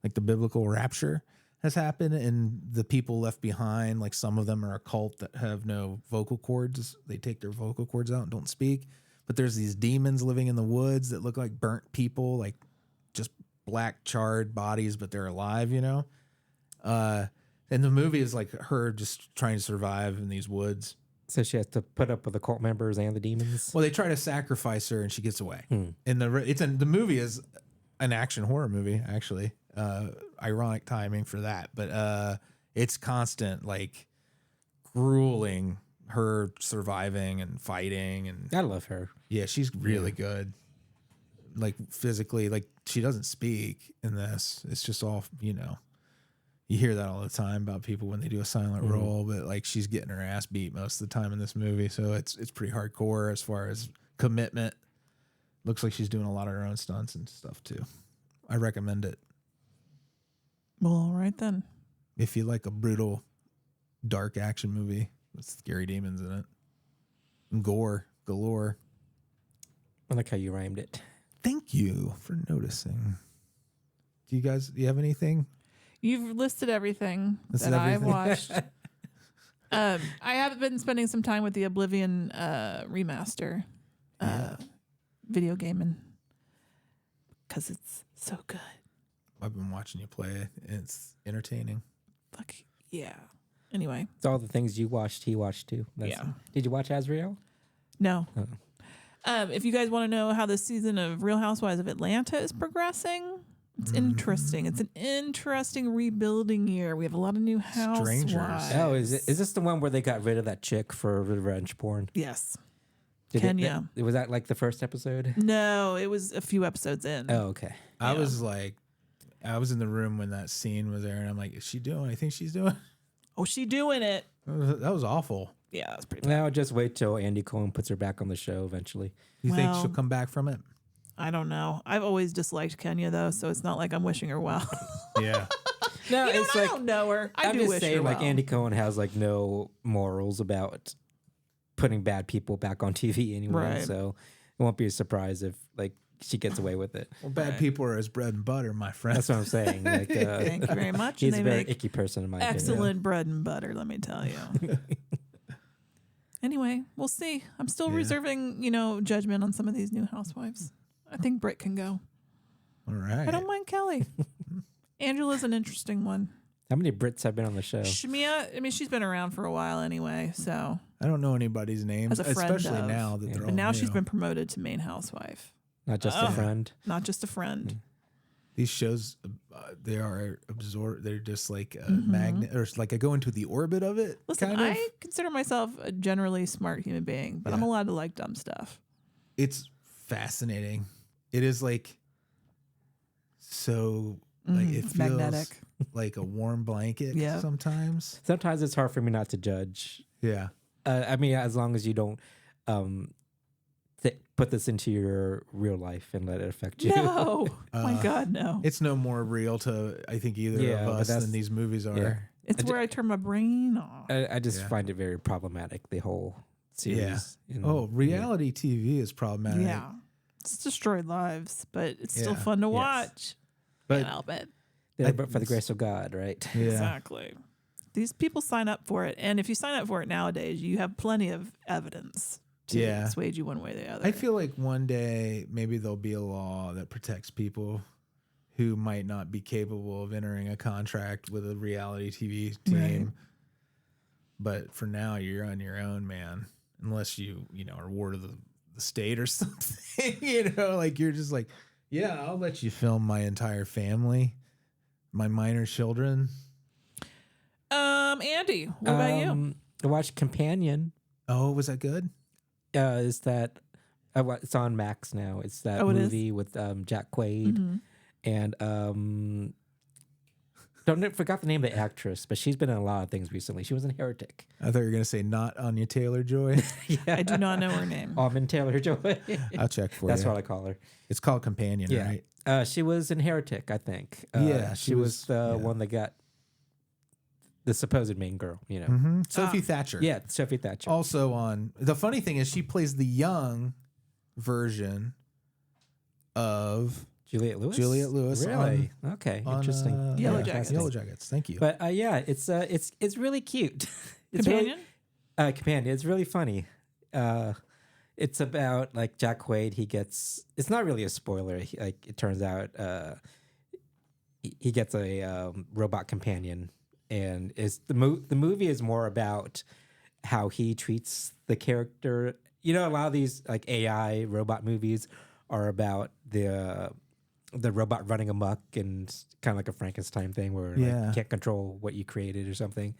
like the biblical rapture has happened, and the people left behind, like some of them are a cult that have no vocal cords. They take their vocal cords out and don't speak. But there's these demons living in the woods that look like burnt people, like just black charred bodies, but they're alive, and the movie is like her just trying to survive in these woods. So she has to put up with the cult members and the demons. Well, they try to sacrifice her, and she gets away. And the movie is an action horror movie, actually. Ironic timing for that, but it's constant, like grueling her surviving and fighting, and I love her. yeah, she's really good. Like physically, like she doesn't speak in this. It's just all You hear that all the time about people when they do a silent role, but like she's getting her ass beat most of the time in this movie, so it's pretty hardcore as far as commitment. Looks like she's doing a lot of her own stunts and stuff too. I recommend it Well, all right then. if you like a brutal, dark action movie with scary demons in it and gore galore. I like how you rhymed it. Thank you for noticing. Do you have anything? You've listed everything Listed that I've everything? watched. I have been spending some time with the Oblivion remaster video gaming because it's so good. I've been watching you play it. It's entertaining. Fuck yeah. Anyway, It's all the things you watched, he watched too. Yeah. Did you watch Azrael? no. Oh. If you guys want to know how the season of Real Housewives of Atlanta is progressing, it's interesting. It's an interesting rebuilding year. We have a lot of new housewives. Strangers. Oh, is this the one where they got rid of that chick for revenge porn? Yes. Did Kenya. Was that like the first episode? No, it was a few episodes in. Oh, okay. I was in the room when that scene was there, and I'm like, is she doing anything she's doing? Oh, she doing it. That was awful. Yeah, that's pretty bad. Now just wait till Andy Cohen puts her back on the show eventually. You think Well- she'll come back from it? I don't know. I've always disliked Kenya though, so it's not like I'm wishing her well. Yeah. No, You know it's what? I like don't know her. I I'm do just wish saying, her like well. Andy Cohen has like no morals about putting bad people back on TV anyway. Right. So it won't be a surprise if like she gets away with it. Well, bad Right. people are his bread and butter, my friend. That's what I'm saying. Like, Thank you very much. he's and a they very make icky person in my opinion. excellent bread and butter, let me tell you. Anyway, we'll see. I'm still reserving, judgment on some of these new housewives. I think Britt can go. All right. I don't mind Kelley. Angela's an interesting one. How many Brits have been on the show? Shmia, I mean, she's been around for a while anyway, so. I don't know anybody's names, As a friend especially of. now that they're all But now she's new. been promoted to main housewife, Not just a friend. not just a friend. These shows, they are absorbed. They're just like a Mm-hmm. magnet, or it's like I go into the orbit of it. Listen, kind of. I consider myself a generally smart human being, but I'm Yeah. allowed to like dumb stuff. It's fascinating. It is like so like it it's feels magnetic. like a warm blanket Yeah. sometimes. Sometimes it's hard for me not to judge. Yeah. I mean, as long as you don't put this into your real life and let it affect you. No, my God, no. It's no more real to I think either Yeah, of but us that's- than these movies are. Yeah. It's where I turn my brain off. I just Yeah. find it very problematic, the whole series. And- Oh, reality TV is problematic. Yeah, it's destroyed lives, but it's still Yeah. fun to Yes. watch. But Can't help it. Yeah, but for the grace of God, right? yeah. Exactly. These people sign up for it, and if you sign up for it nowadays, you have plenty of evidence to Yeah. persuade you one way or the other. I feel like one day maybe there'll be a law that protects people who might not be capable of entering a contract with a reality TV team. Right. But for now, you're on your own, man. Unless you are ward of the state or something. Like you're just like, yeah, I'll let you film my entire family, my minor children. Andy, what about you? I watched Companion. Oh, was that good? Is that it's on Max now? It's that Oh, it is? movie with Jack Quaid Mm-hmm. and forgot the name of the actress, but she's been in a lot of things recently. She was in Heretic. I thought you were gonna say not Anya Taylor-Joy. I do not know her name. Almond Taylor-Joy. I'll check for That's you. what I call her. It's called Companion, Yeah. right? She was in Heretic, I think. Yeah, she was the yeah. one that got the supposed main girl. Mm-hmm. Sophie Thatcher. Yeah, Sophie Thatcher. Also on the funny thing is she plays the young version of Juliette Lewis. Really? Okay. on, Interesting. Yellow Jackets. Yellow Jackets. Thank you. But yeah, it's really cute. It's Companion? Really, Companion. It's really funny. It's about like Jack Quaid. It's not really a spoiler. It turns out he gets a robot companion, and the movie is more about how he treats the character. A lot of these like AI robot movies are about the robot running amok and kind of like a Frankenstein thing where Yeah. you can't control what you created or something.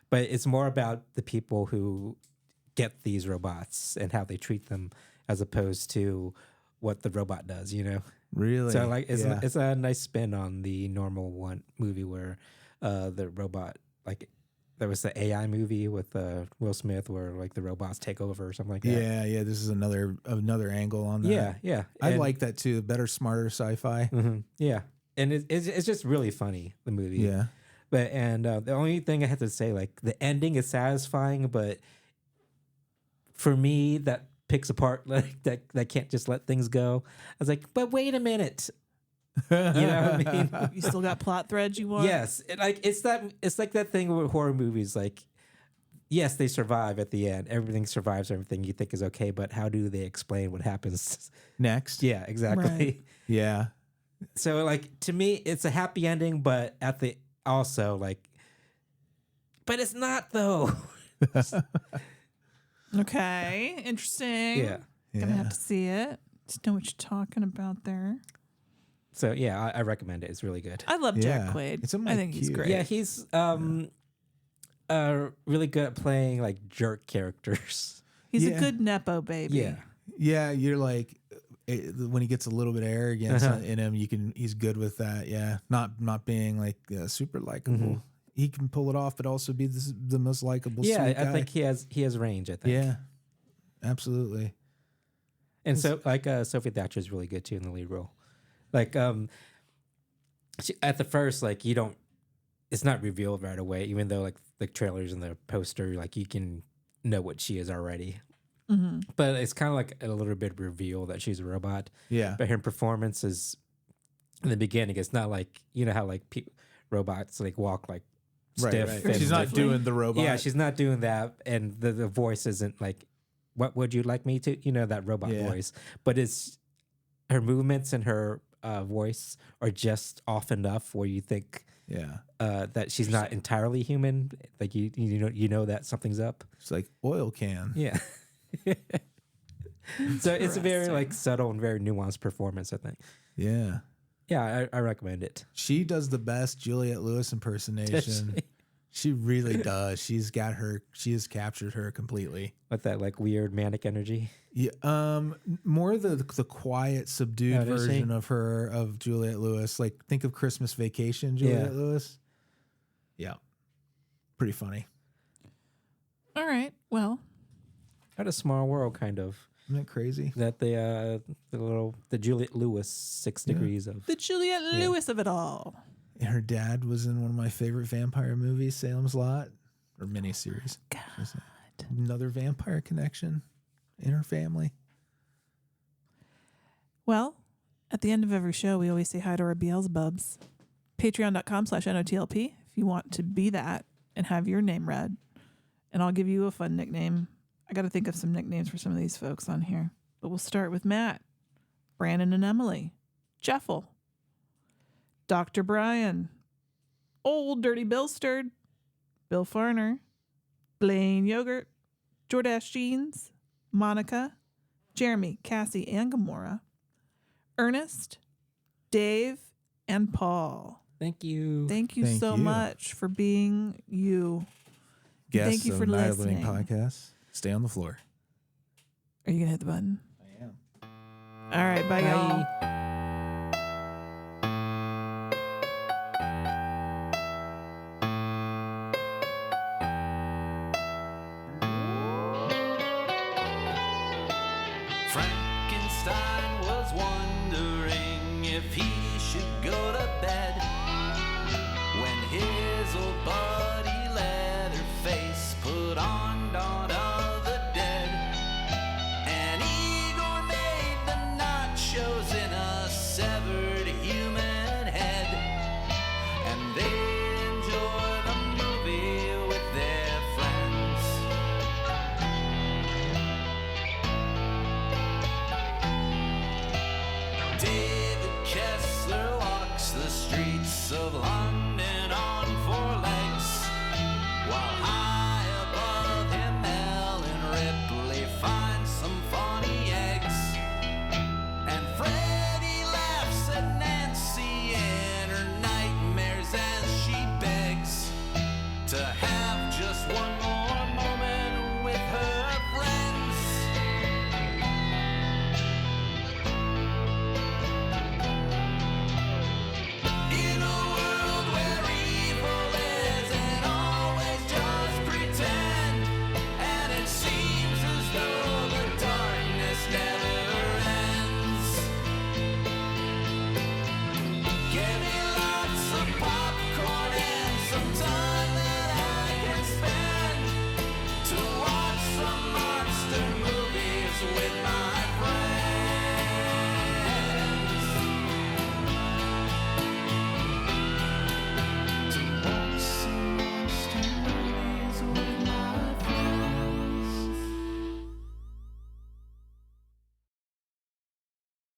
But it's more about the people who get these robots and how they treat them as opposed to what the robot does, Really? So it's Yeah. it's a nice spin on the normal movie where the robot, like there was the AI movie with Will Smith where like the robots take over or something like that. Yeah. This is another angle on that. Yeah. I And- like that too. Better, smarter sci-fi. Mhm, yeah. And it's just really funny, the movie. Yeah. But the only thing I have to say, like the ending is satisfying, but for me, that picks apart like that can't just let things go. I was like, but wait a minute, you know what I mean? You still got plot threads you want? Yes, it's like that thing with horror movies. Like, yes, they survive at the end. Everything survives. Everything you think is okay, but how do they explain what happens? Next. Yeah, exactly. Right. Yeah. So like to me, it's a happy ending, but but it's not though. Okay, interesting. Yeah. Gonna have to see it. Just know what you're talking about there. So yeah, I recommend it. It's really good. I love Jack Yeah. Quaid. It's a I think he's cute. great. Yeah, he's really good at playing like jerk characters. He's Yeah. a good nepo baby. Yeah. Yeah. You're like when he gets a little bit of arrogance Uh-huh. in him, he's good with that. Yeah. Not being like super likable. Mhm. He can pull it off, but also be the most likable. Yeah, sweet I guy. think he has range. I think. Yeah. Absolutely. And so like Sophie Thatcher is really good too in the lead role. Like at the first, like it's not revealed right away, even though like the trailers and the poster, like you can know what she is already. Mm-hmm. But it's kind of like a little bit reveal that she's a robot. Yeah. But her performance is in the beginning. It's not like how like robots like walk like stiff. Right. and, She's not like, doing the robot. Yeah, she's not doing that, and the voice isn't like, "What would you like me to?" That robot Yeah. voice. But it's her movements and her voice are just off enough where you think Yeah. that she's not entirely human. Like you know that something's up. It's like oil can. Yeah. So it's a very Interesting. like subtle and very nuanced performance, I think. Yeah. Yeah, I recommend it. She does the best Juliette Lewis impersonation. She really does. She's got her. She has captured her completely. With that like weird manic energy. Yeah. More the quiet, subdued does she? version of her of Juliette Lewis. Like think of Christmas Vacation, Juliette Lewis. Yeah. Pretty funny. All right. Well, What a small world, kind of. Isn't that crazy? That the Juliette Lewis 6 degrees of. the Juliette Lewis of it all. And her dad was in one of my favorite vampire movies, Salem's Lot, or miniseries. God. Another vampire connection in her family. Well, at the end of every show, we always say hi to our Beelzebubs. Patreon.com/NOTLP if you want to be that and have your name read. And I'll give you a fun nickname. I got to think of some nicknames for some of these folks on here. But we'll start with Matt, Branan and Emily, Jeffel, Dr. Brian, Old Dirty Bill Sturd, Bill Fahrner, Blayne Yogurt, Jordache Jeans, Monica, Jeremy, Cassie, and Gamora, Ernest, Dave, and Paul. Thank you. Thank you Thank so you. much for being you. Guests Thank you of for Night of Living listening. Podcast. Stay on the floor. Are you going to hit the button? I am. All right. Bye, y'all. Frankenstein was wondering if he should go to bed when his old body